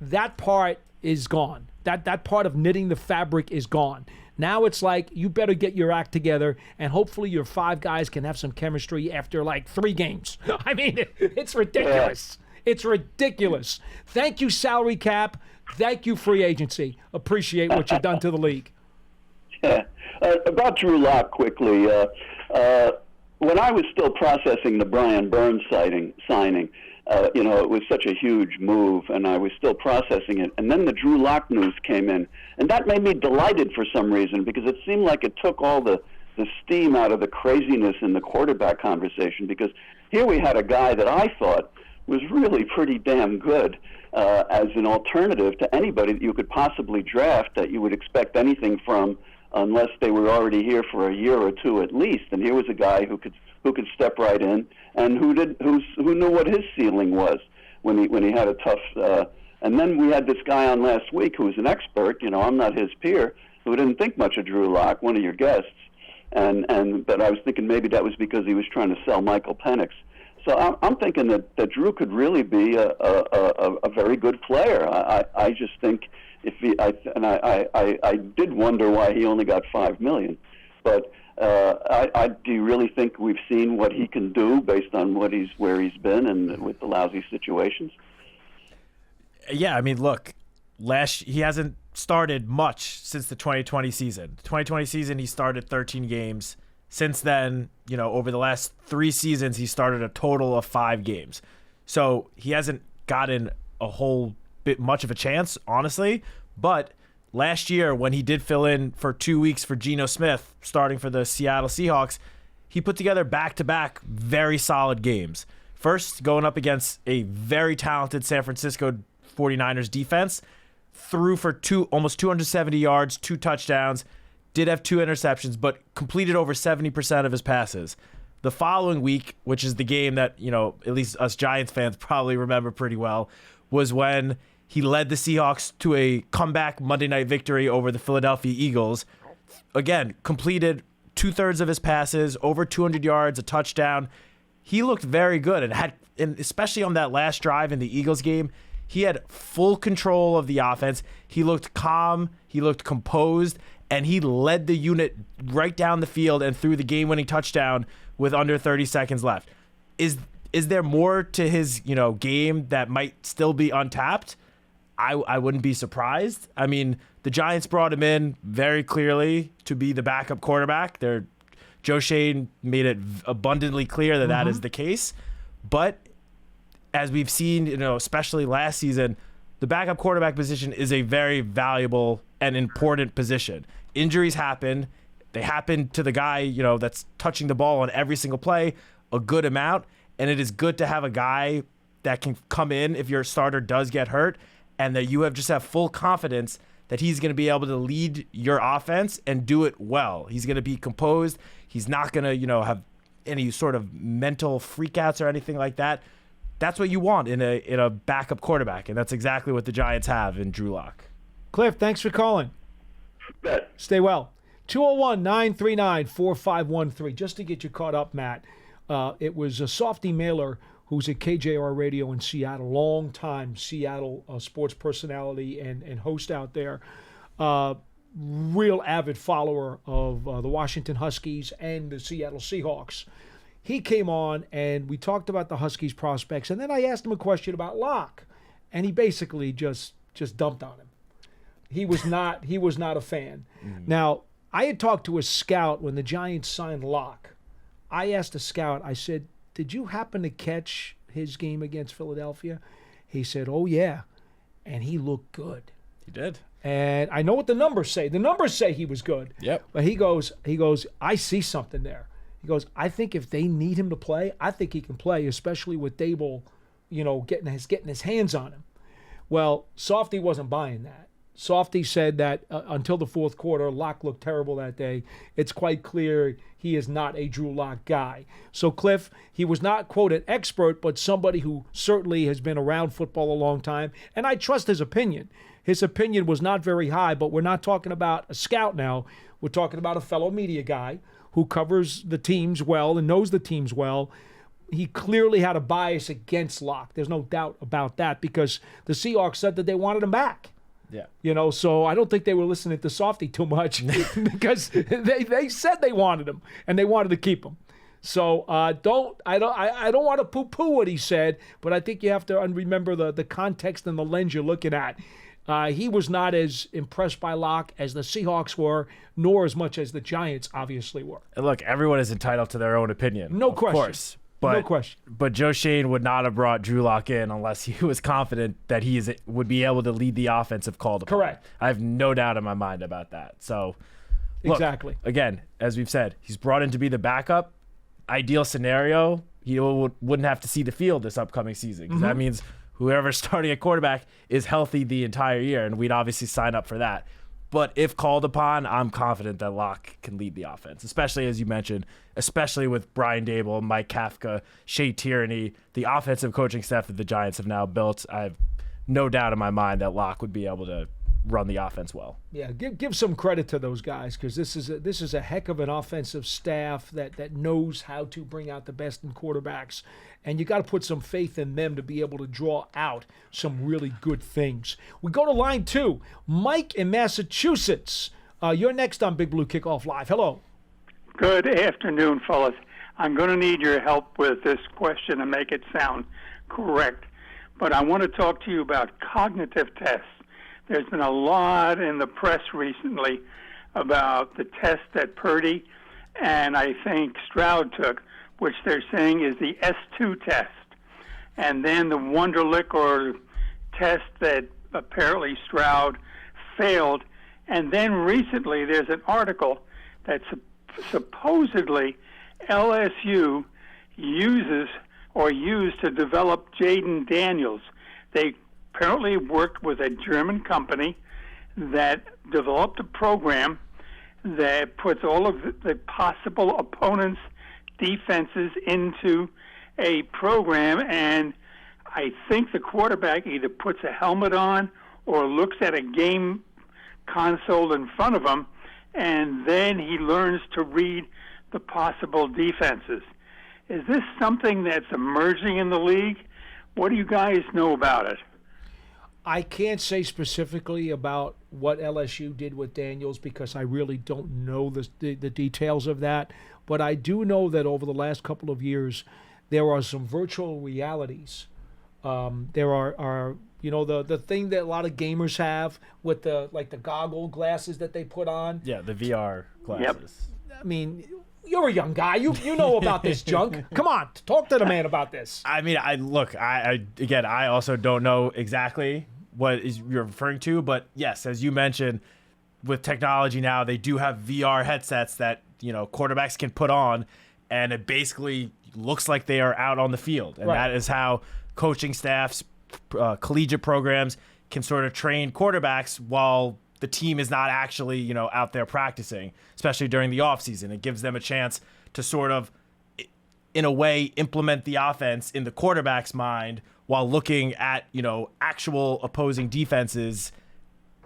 that part is gone. That part of knitting the fabric is gone. Now it's like you better get your act together, and hopefully your 5 guys can have some chemistry after like 3 games. I mean, it's ridiculous. It's ridiculous. Thank you, salary cap. Thank you, free agency. Appreciate what you've done to the league. Yeah. About Drew Lock quickly. When I was still processing the Brian Burns signing, it was such a huge move, and I was still processing it. And then the Drew Lock news came in, and that made me delighted for some reason because it seemed like it took all the steam out of the craziness in the quarterback conversation, because here we had a guy that I thought was really pretty damn good as an alternative to anybody that you could possibly draft that you would expect anything from, unless they were already here for a year or 2 at least. And here was a guy who could step right in and who knew what his ceiling was when he had a tough. And then we had this guy on last week who was an expert. I'm not his peer, who didn't think much of Drew Lock, one of your guests. But I was thinking maybe that was because he was trying to sell Michael Penix. So I'm thinking that Drew could really be a very good player. I just think if I did wonder why he only got $5 million, but do you really think we've seen what he can do based on where he's been and with the lousy situations? Yeah, I mean, look, he hasn't started much since the 2020 season. The 2020 season, he started 13 games. Since then, over the last 3 seasons, he started a total of 5 games. So he hasn't gotten a whole bit much of a chance, honestly. But last year, when he did fill in for 2 weeks for Geno Smith, starting for the Seattle Seahawks, he put together back-to-back very solid games. First, going up against a very talented San Francisco 49ers defense, threw for almost 270 yards, 2 touchdowns, did have 2 interceptions, but completed over 70% of his passes. The following week, which is the game that, at least us Giants fans probably remember pretty well, was when he led the Seahawks to a comeback Monday night victory over the Philadelphia Eagles. Again, completed 2/3 of his passes, over 200 yards, a touchdown. He looked very good and especially on that last drive in the Eagles game, he had full control of the offense. He looked calm, he looked composed, and he led the unit right down the field and threw the game-winning touchdown with under 30 seconds left. Is there more to his game that might still be untapped? I wouldn't be surprised. I mean, the Giants brought him in very clearly to be the backup quarterback. Joe Schoen made it abundantly clear that is the case. But as we've seen, especially last season, the backup quarterback position is a very valuable and important position. Injuries happen. They happen to the guy, that's touching the ball on every single play a good amount. And it is good to have a guy that can come in if your starter does get hurt and that you just have full confidence that he's going to be able to lead your offense and do it well. He's going to be composed. He's not going to, have any sort of mental freakouts or anything like that. That's what you want in a backup quarterback, and that's exactly what the Giants have in Drew Lock. Cliff, thanks for calling. Bet. Stay well. 201-939-4513. Just to get you caught up, Matt, it was a Softy Mailer who's at KJR Radio in Seattle, long-time Seattle sports personality and host out there, real avid follower of the Washington Huskies and the Seattle Seahawks. He came on, and we talked about the Huskies prospects, and then I asked him a question about Locke, and he basically just dumped on him. He was not a fan. Mm-hmm. Now, I had talked to a scout when the Giants signed Locke. I asked a scout, I said, did you happen to catch his game against Philadelphia? He said, oh, yeah, and he looked good. He did. And I know what the numbers say. The numbers say he was good. Yep. But he goes, I see something there. He goes, I think if they need him to play, I think he can play, especially with Dable, getting his hands on him. Well, Softy wasn't buying that. Softy said that until the fourth quarter, Locke looked terrible that day. It's quite clear he is not a Drew Lock guy. So, Cliff, he was not, quote, an expert, but somebody who certainly has been around football a long time, and I trust his opinion. His opinion was not very high, but we're not talking about a scout now. We're talking about a fellow media guy who covers the teams well and knows the teams well. He clearly had a bias against Locke. There's no doubt about that because the Seahawks said that they wanted him back. Yeah. So I don't think they were listening to Softy too much because they said they wanted him and they wanted to keep him. So I don't want to poo-poo what he said, but I think you have to remember the context and the lens you're looking at. He was not as impressed by Locke as the Seahawks were, nor as much as the Giants obviously were. And look, everyone is entitled to their own opinion. No question. Of course. But, no question. But Joe Schoen would not have brought Drew Lock in unless he was confident that he would be able to lead the offense if called upon. Correct. I have no doubt in my mind about that. So, look, exactly. Again, as we've said, he's brought in to be the backup. Ideal scenario, he wouldn't have to see the field this upcoming season because that means whoever's starting at quarterback is healthy the entire year, and we'd obviously sign up for that. But if called upon, I'm confident that Locke can lead the offense, especially, as you mentioned, especially with Brian Dable, Mike Kafka, Shea Tierney, the offensive coaching staff that the Giants have now built. I have no doubt in my mind that Locke would be able to run the offense well. Yeah, give some credit to those guys, because this is a heck of an offensive staff that knows how to bring out the best in quarterbacks, and you got to put some faith in them to be able to draw out some really good things. We go to line 2, Mike in Massachusetts. You're next on Big Blue Kickoff Live. Hello. Good afternoon, fellas. I'm going to need your help with this question and make it sound correct, but I want to talk to you about cognitive tests. There's been a lot in the press recently about the test that Purdy and I think Stroud took, which they're saying is the S2 test, and then the Wonderlic or test that apparently Stroud failed. And then recently there's an article that supposedly LSU used to develop Jaden Daniels. They apparently worked with a German company that developed a program that puts all of the possible opponents' defenses into a program, and I think the quarterback either puts a helmet on or looks at a game console in front of him, and then he learns to read the possible defenses. Is this something that's emerging in the league? What do you guys know about it? I can't say specifically about what LSU did with Daniels because I really don't know the details of that. But I do know that over the last couple of years, there are some virtual realities. There are the thing that a lot of gamers have with the goggle glasses that they put on. Yeah, the VR glasses. Yep. I mean, you're a young guy. You know about this junk. Come on, talk to the man about this. I mean, I also don't know exactly what you're referring to, but yes, as you mentioned, with technology now, they do have VR headsets that quarterbacks can put on, and it basically looks like they are out on the field, and that is how coaching staffs, collegiate programs can sort of train quarterbacks while the team is not actually out there practicing, especially during the offseason. It gives them a chance to sort of, in a way, implement the offense in the quarterback's mind while looking at actual opposing defenses,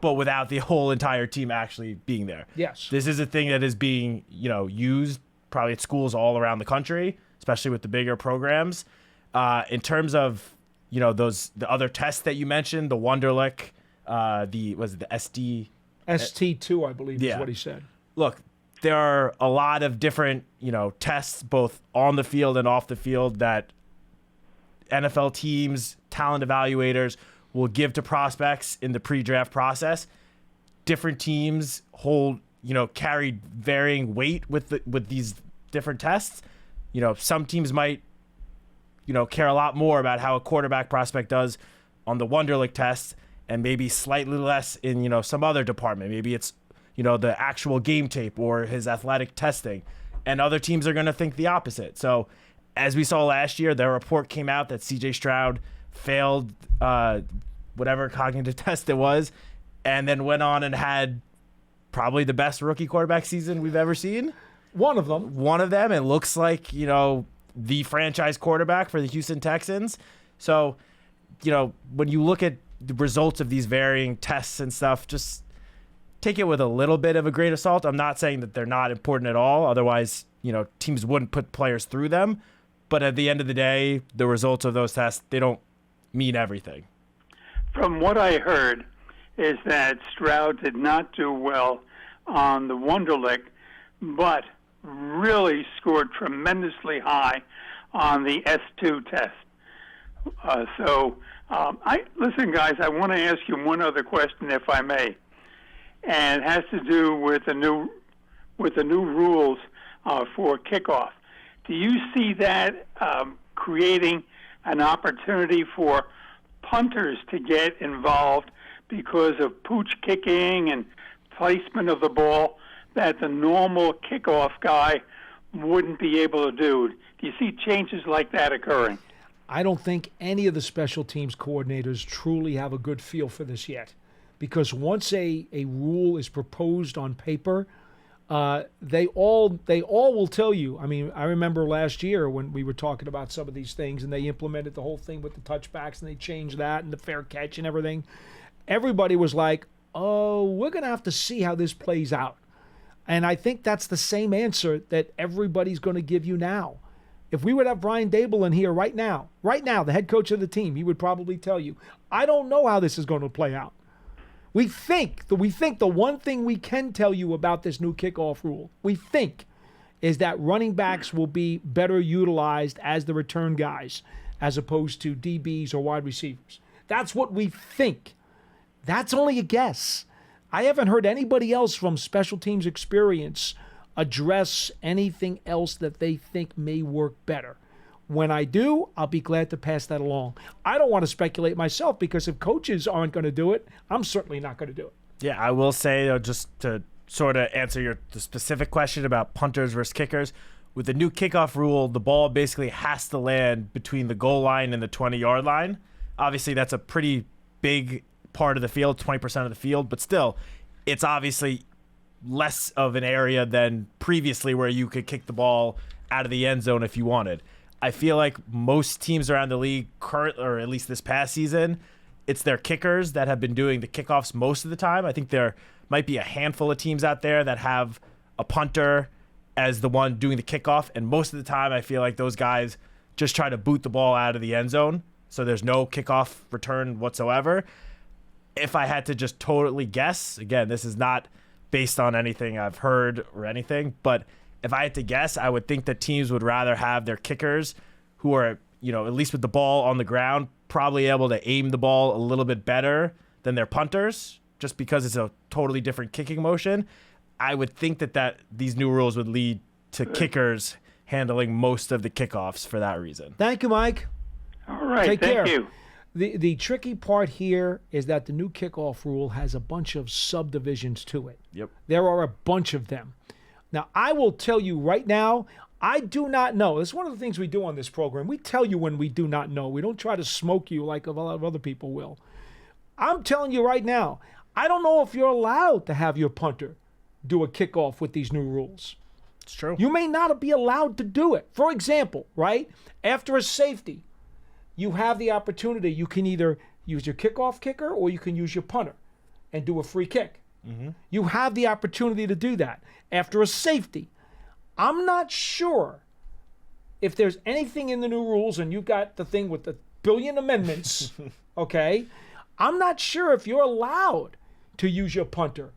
but without the whole entire team actually being there. Yes, this is a thing that is being used probably at schools all around the country, especially with the bigger programs. In terms of the other tests that you mentioned, the Wonderlic, the SD ST2, I believe, is what he said. Look, there are a lot of different tests both on the field and off the field that NFL teams, talent evaluators will give to prospects in the pre-draft process. Different teams carry varying weight with these different tests. Some teams might care a lot more about how a quarterback prospect does on the Wonderlic test, and maybe slightly less in some other department. Maybe it's the actual game tape or his athletic testing, and other teams are going to think the opposite. So as we saw last year, their report came out that C.J. Stroud failed whatever cognitive test it was, and then went on and had probably the best rookie quarterback season we've ever seen. One of them. It looks like the franchise quarterback for the Houston Texans. So when you look at the results of these varying tests and stuff, just take it with a little bit of a grain of salt. I'm not saying that they're not important at all. Otherwise, teams wouldn't put players through them. But at the end of the day, the results of those tests, they don't mean everything. From what I heard is that Stroud did not do well on the Wonderlic, but really scored tremendously high on the S2 test. Listen, guys, I want to ask you one other question, if I may, and it has to do with the new rules for kickoff. Do you see that creating an opportunity for punters to get involved because of pooch kicking and placement of the ball that the normal kickoff guy wouldn't be able to do? Do you see changes like that occurring? I don't think any of the special teams coordinators truly have a good feel for this yet, because once a rule is proposed on paper, they all will tell you. I mean, I remember last year when we were talking about some of these things, and they implemented the whole thing with the touchbacks, and they changed that and the fair catch and everything. Everybody was like, oh, we're going to have to see how this plays out. And I think that's the same answer that everybody's going to give you now. If we would have Brian Dable in here right now, the head coach of the team, he would probably tell you, I don't know how this is going to play out. We think the one thing we can tell you about this new kickoff rule, is that running backs will be better utilized as the return guys as opposed to DBs or wide receivers. That's what we think. That's only a guess. I haven't heard anybody else from special teams experience address anything else that they think may work better. When I do, I'll be glad to pass that along. I don't want to speculate myself because if coaches aren't going to do it, I'm certainly not going to do it. Yeah, I will say, just to sort of answer the specific question about punters versus kickers, with the new kickoff rule, the ball basically has to land between the goal line and the 20-yard line. Obviously, that's a pretty big part of the field, 20% of the field, but still, it's obviously less of an area than previously where you could kick the ball out of the end zone if you wanted. I feel like most teams around the league, or at least this past season, it's their kickers that have been doing the kickoffs most of the time. I think there might be a handful of teams out there that have a punter as the one doing the kickoff, and most of the time I feel like those guys just try to boot the ball out of the end zone, so there's no kickoff return whatsoever. If I had to just totally guess, again, this is not based on anything I've heard or anything, but if I had to guess, I would think that teams would rather have their kickers who are, at least with the ball on the ground, probably able to aim the ball a little bit better than their punters, just because it's a totally different kicking motion. I would think that these new rules would lead to kickers handling most of the kickoffs for that reason. Thank you, Mike. All right, Take care. thank you. The tricky part here is that the new kickoff rule has a bunch of subdivisions to it. Yep. There are a bunch of them. Now, I will tell you right now, I do not know. It's one of the things we do on this program. We tell you when we do not know. We don't try to smoke you like a lot of other people will. I'm telling you right now, I don't know if you're allowed to have your punter do a kickoff with these new rules. It's true. You may not be allowed to do it. For example, right, after a safety, you have the opportunity. You can either use your kickoff kicker or you can use your punter and do a free kick. Mm-hmm. You have the opportunity to do that after a safety. I'm not sure if there's anything in the new rules, and you've got the thing with the billion amendments, okay? I'm not sure if you're allowed to use your punter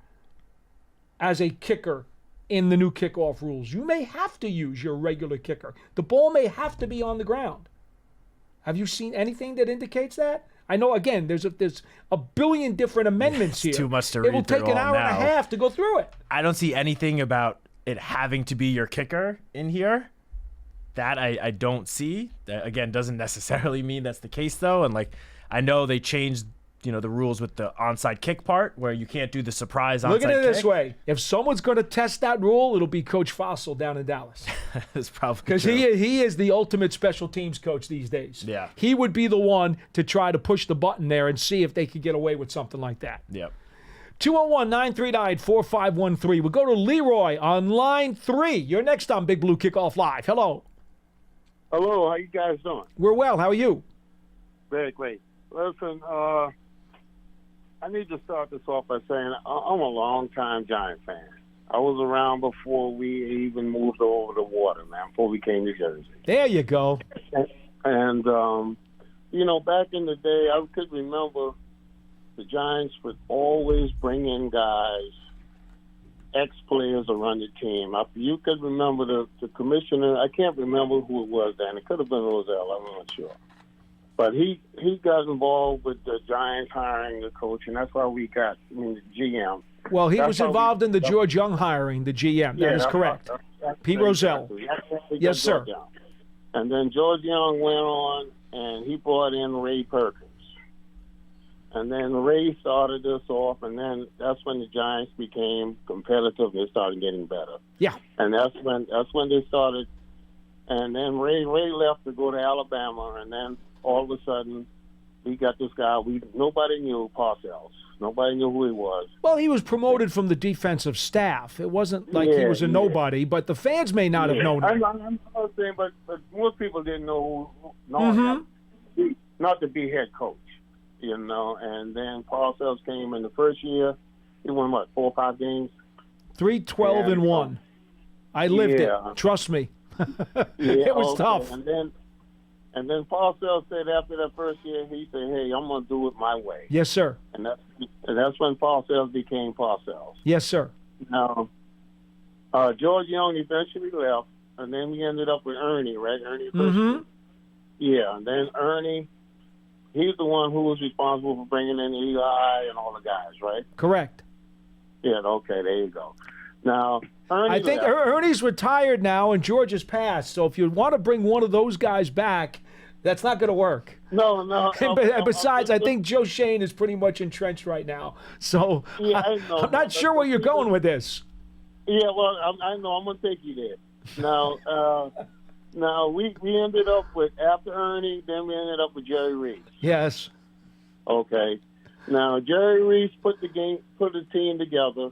as a kicker in the new kickoff rules. You may have to use your regular kicker. The ball may have to be on the ground. Have you seen anything that indicates that? I know, again, there's a billion different amendments here. Too much to read. It will take an hour and a half to go through it. I don't see anything about it having to be your kicker in here. That I don't see. That, again, doesn't necessarily mean that's the case, though. And, I know they changed, the rules with the onside kick part where you can't do the surprise onside kick. Look at it this way. If someone's going to test that rule, it'll be Coach Fossil down in Dallas. That's probably because he is the ultimate special teams coach these days. Yeah. He would be the one to try to push the button there and see if they could get away with something like that. Yep. 201-939-4513. We'll go to Leroy on line 3. You're next on Big Blue Kickoff Live. Hello. Hello, how you guys doing? We're well. How are you? Very great. Listen, I need to start this off by saying I'm a long-time Giant fan. I was around before we even moved over the water, man, before we came to Jersey. There you go. And back in the day, I could remember the Giants would always bring in guys, ex-players to run the team. You could remember the commissioner. I can't remember who it was then. It could have been Roselle. I'm not sure. But he got involved with the Giants hiring the coach, and that's why we got the GM. Well, he was involved in the George Young hiring, the GM. That is correct. Pete Rozelle. Yes, sir. And then George Young went on, and he brought in Ray Perkins. And then Ray started this off, and then that's when the Giants became competitive. They started getting better. Yeah. And that's when they started. And then Ray left to go to Alabama, and then all of a sudden, we got this guy. Nobody knew Parcells. Nobody knew who he was. Well, he was promoted from the defensive staff. It wasn't like he was a nobody, but the fans may not have known him. I'm not saying, but most people didn't know him, not to be head coach, And then Parcells came in the first year. He won what, 4 or 5 games? 3-12-1. I lived it. Trust me. It was tough. And then Parcells said after that first year, he said, "Hey, I'm going to do it my way." Yes, sir. And that's when Parcells became Parcells. Yes, sir. Now, George Young eventually left, and then we ended up with Ernie, right? Ernie. Mm-hmm. Yeah, and then Ernie, he's the one who was responsible for bringing in Eli and all the guys, right? Correct. Yeah. Okay. There you go. Now, Ernie I think left. Ernie's retired now, and George has passed. So if you want to bring one of those guys back, that's not going to work. No. And besides, I think Joe Shane is pretty much entrenched right now. So Yeah, I know. I'm not sure where you're going with this. Yeah, well, I know. I'm gonna take you there. Now, we ended up with after Ernie, then we ended up with Jerry Reese. Yes. Okay. Now Jerry Reese put the team together,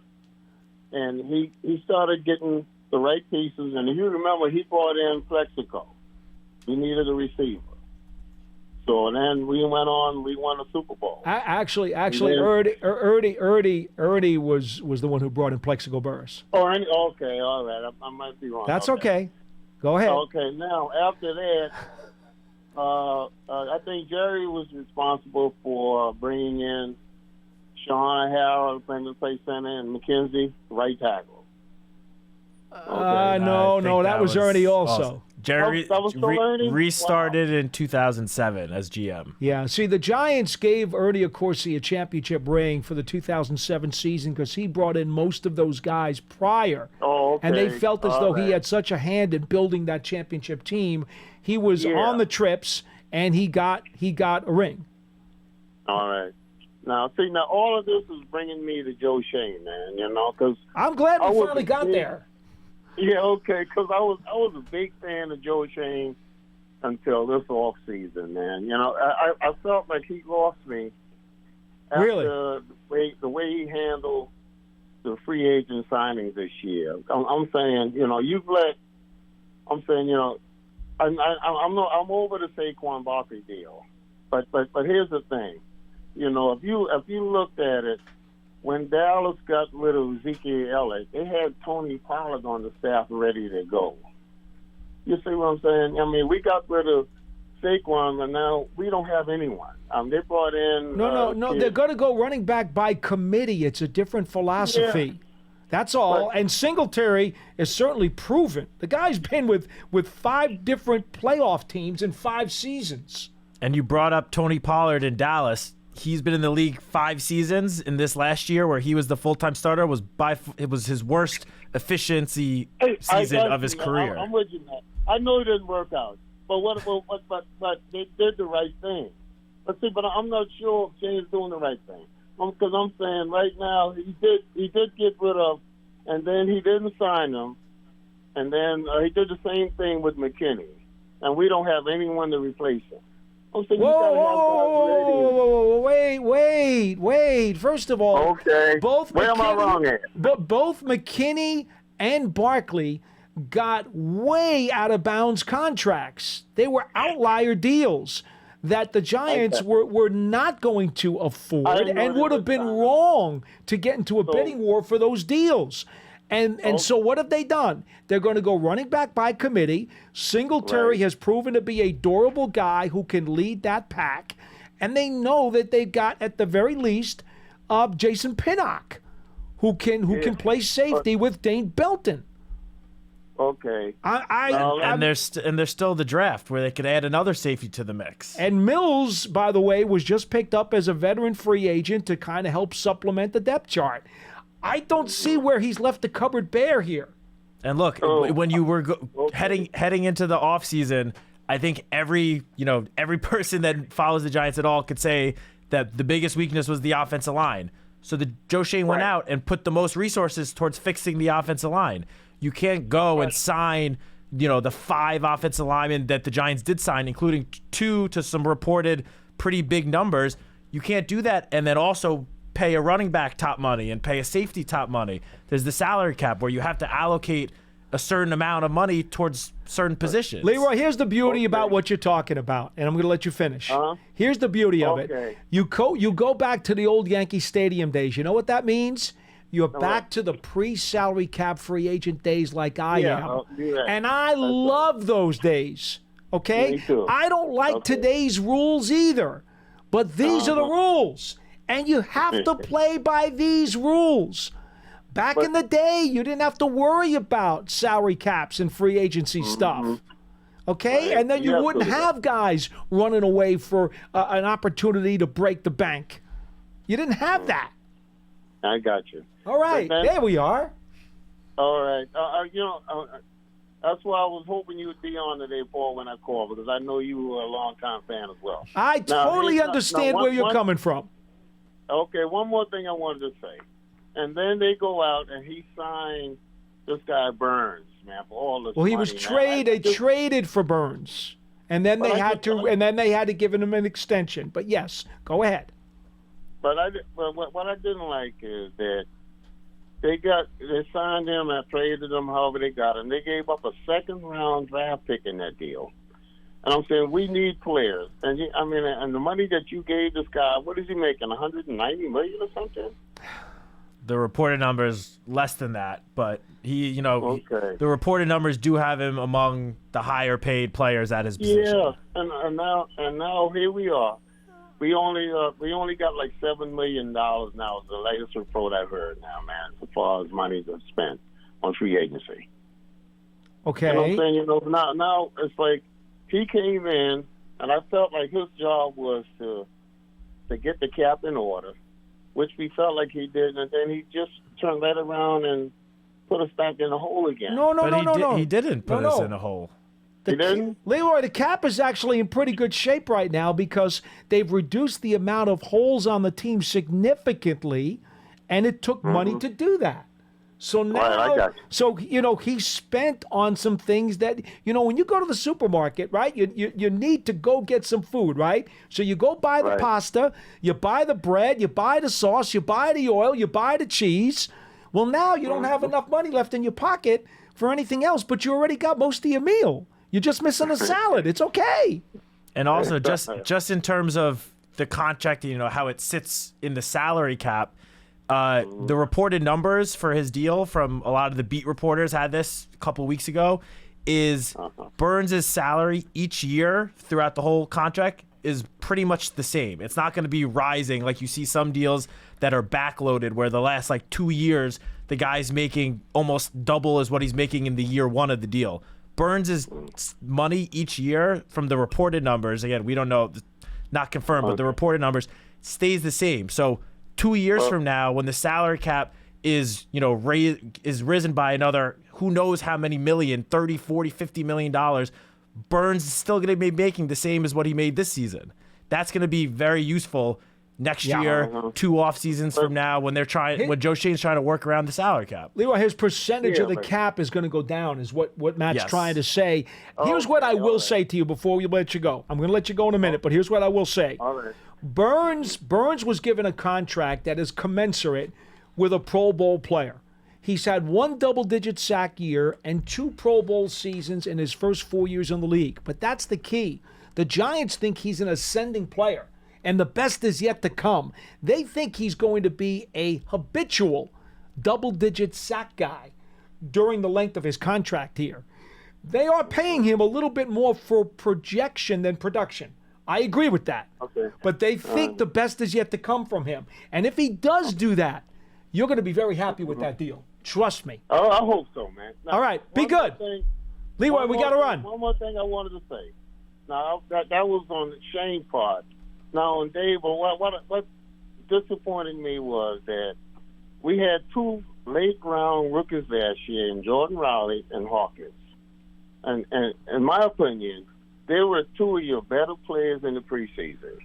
and he started getting the right pieces. And if you remember, he brought in Plexico. We needed a receiver. So then we went on. We won a Super Bowl. Actually, Ernie was the one who brought in Plexico Burris. Oh, Ernie. Okay, all right. I might be wrong. That's okay. Go ahead. Okay. Now after that, I think Jerry was responsible for bringing in Sean Harrell, playing to play center, and McKenzie, right tackle. No, that was Ernie also. Jerry That was still Ernie? restarted in 2007 as GM. Yeah, see, the Giants gave Ernie Accorsi a championship ring for the 2007 season because he brought in most of those guys prior. Oh, okay. And they felt as though he right. had such a hand in building that championship team. He was on the trips, and he got a ring. All right. Now, see, all of this is bringing me to Joe Shane, man, because I'm glad we finally got there. Yeah, okay, because I was a big fan of Joe Shane until this off season, man. I felt like he lost me after the way he handled the free agent signings this year. I'm saying, you've let. I'm saying, I'm over the Saquon Barkley deal, but here's the thing, if you looked at it. When Dallas got rid of Ezekiel Elliott, they had Tony Pollard on the staff ready to go. You see what I'm saying? I mean, we got rid of Saquon, and now we don't have anyone. They brought in... No. They're going to go running back by committee. It's a different philosophy. Yeah. That's all. And Singletary is certainly proven. The guy's been with 5 different playoff teams in 5 seasons. And you brought up Tony Pollard in Dallas. He's been in the league 5 seasons. In this last year, where he was the full-time starter, it was his worst efficiency season of his career. I'm with you, man. I know it didn't work out, but but they did the right thing. But I'm not sure if Shane's doing the right thing, because I'm saying right now he did get rid of, and then he didn't sign him, and then he did the same thing with McKinney, and we don't have anyone to replace him. Whoa, wait. First of all, both where am I wrong at? Both McKinney and Barkley got way out of bounds contracts. They were outlier deals that the Giants were not going to afford and would have been wrong to get into a bidding war for those deals. And so what have they done? They're going to go running back by committee. Singletary has proven to be a durable guy who can lead that pack. And they know that they've got, at the very least, Jason Pinnock, who can play safety with Dane Belton. Okay. And there's still the draft where they could add another safety to the mix. And Mills, by the way, was just picked up as a veteran free agent to kind of help supplement the depth chart. I don't see where he's left the cupboard bare here. And look, when you were heading into the offseason, I think every person that follows the Giants at all could say that the biggest weakness was the offensive line. So Joe Shane went out and put the most resources towards fixing the offensive line. You can't go and sign, the 5 offensive linemen that the Giants did sign, including 2 to some reported pretty big numbers. You can't do that and then also pay a running back top money and pay a safety top money. There's the salary cap where you have to allocate a certain amount of money towards certain positions. Leroy, here's the beauty about what you're talking about, and I'm going to let you finish. Here's the beauty of it. You go back to the old Yankee Stadium days. You know what that means? You're back to the pre-salary cap free agent days like I am. And I love those days, okay? Me too. I don't like today's rules either, but these are the rules, and you have to play by these rules. Back in the day, you didn't have to worry about salary caps and free agency stuff. Okay? Right. And then you wouldn't have guys running away for an opportunity to break the bank. You didn't have that. I got you. All right. There we are. All right. That's why I was hoping you would be on today, Paul, when I called, because I know you were a long-time fan as well. I totally understand where you're coming from. Okay, one more thing I wanted to say. And then they go out and he signed this guy Burns, man, for all this money. He was traded. They traded for Burns, and then they had to give him an extension. But yes, go ahead. But what I didn't like is that they signed him and traded him however they got him. They gave up a second-round draft pick in that deal. And I'm saying we need players. And and the money that you gave this guy, what is he making? $190 million or something? The reported numbers less than that, but the reported numbers do have him among the higher paid players at his position. Yeah, and now here we are. We only got like $7 million now. Is the latest report I've heard now, man, as far as money to spend on free agency. Okay. You know what I'm saying? Now it's like he came in, and I felt like his job was to get the cap in order, which we felt like he did, and then he just turned that around and put us back in the hole again. No. He didn't put us in a hole. He didn't? Leroy, the cap is actually in pretty good shape right now because they've reduced the amount of holes on the team significantly, and it took money to do that. So now, he spent on some things that, when you go to the supermarket, right, you need to go get some food, right? So you go buy the pasta, you buy the bread, you buy the sauce, you buy the oil, you buy the cheese. Well, now you don't have enough money left in your pocket for anything else, but you already got most of your meal. You're just missing a salad. It's okay. And also, just in terms of the contract, how it sits in the salary cap, the reported numbers for his deal from a lot of the beat reporters had this a couple weeks ago is Burns' salary each year throughout the whole contract is pretty much the same. It's not going to be rising like you see some deals that are backloaded where the last 2 years the guy's making almost double as what he's making in the year one of the deal. Burns' money each year from the reported numbers, again, we don't know, not confirmed, but the reported numbers stays the same. So 2 years from now, when the salary cap is risen by another who knows how many million, 30, 40, $50 million, Burns is still going to be making the same as what he made this season. That's going to be very useful next year, 2 off seasons from now, when Joe Shane's trying to work around the salary cap. Leroy, his percentage of the cap is going to go down, is what Matt's trying to say. Here's what I will say to you before we let you go. I'm going to let you go in a minute, but here's what I will say. All right. Burns was given a contract that is commensurate with a Pro Bowl player. He's had 1 double-digit sack year and 2 Pro Bowl seasons in his first 4 years in the league. But that's the key. The Giants think he's an ascending player, and the best is yet to come. They think he's going to be a habitual double-digit sack guy during the length of his contract here. They are paying him a little bit more for projection than production. I agree with that. Okay. But they think the best is yet to come from him. And if he does do that, you're going to be very happy with that deal. Trust me. Oh, I hope so, man. Now, all right. Be good. Leroy, we got to run. One more thing I wanted to say. Now, that was on Shane's part. Now, on Dave, what disappointed me was that we had 2 late-round rookies last year in Jordan Riley and Hawkins. And in my opinion, they were 2 of your better players in the preseason.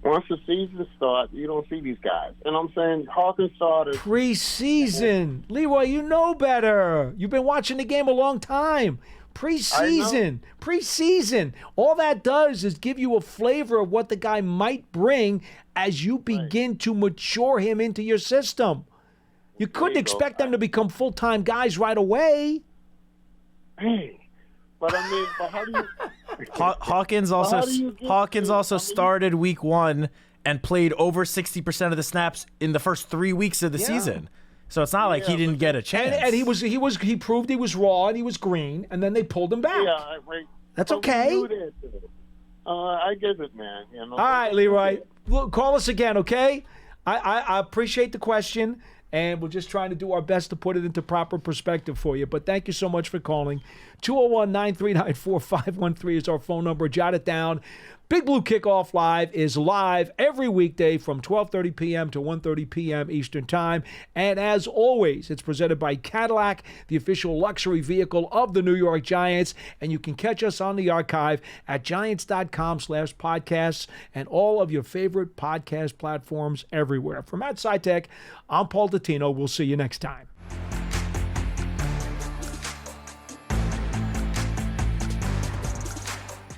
Once the season starts, you don't see these guys. And I'm saying Hawkins started. Preseason. Leroy, you know better. You've been watching the game a long time. Preseason. All that does is give you a flavor of what the guy might bring as you begin to mature him into your system. You couldn't expect them to become full-time guys right away. Hey, but I mean, but how do you? Hawkins also started week 1 and played over 60% of the snaps in the first 3 weeks of the season. So it's not like he didn't get a chance. And he proved he was raw and he was green, and then they pulled him back. Yeah, That's okay. I get it, man. You know. All right, Leroy. Look, call us again, okay? I appreciate the question, and we're just trying to do our best to put it into proper perspective for you. But thank you so much for calling. 201-939-4513 is our phone number. Jot it down. Big Blue Kickoff Live is live every weekday from 12:30 p.m. to 1:30 p.m. Eastern Time. And as always, it's presented by Cadillac, the official luxury vehicle of the New York Giants. And you can catch us on the archive at giants.com/podcasts and all of your favorite podcast platforms everywhere. For Matt Citak, I'm Paul Dottino. We'll see you next time.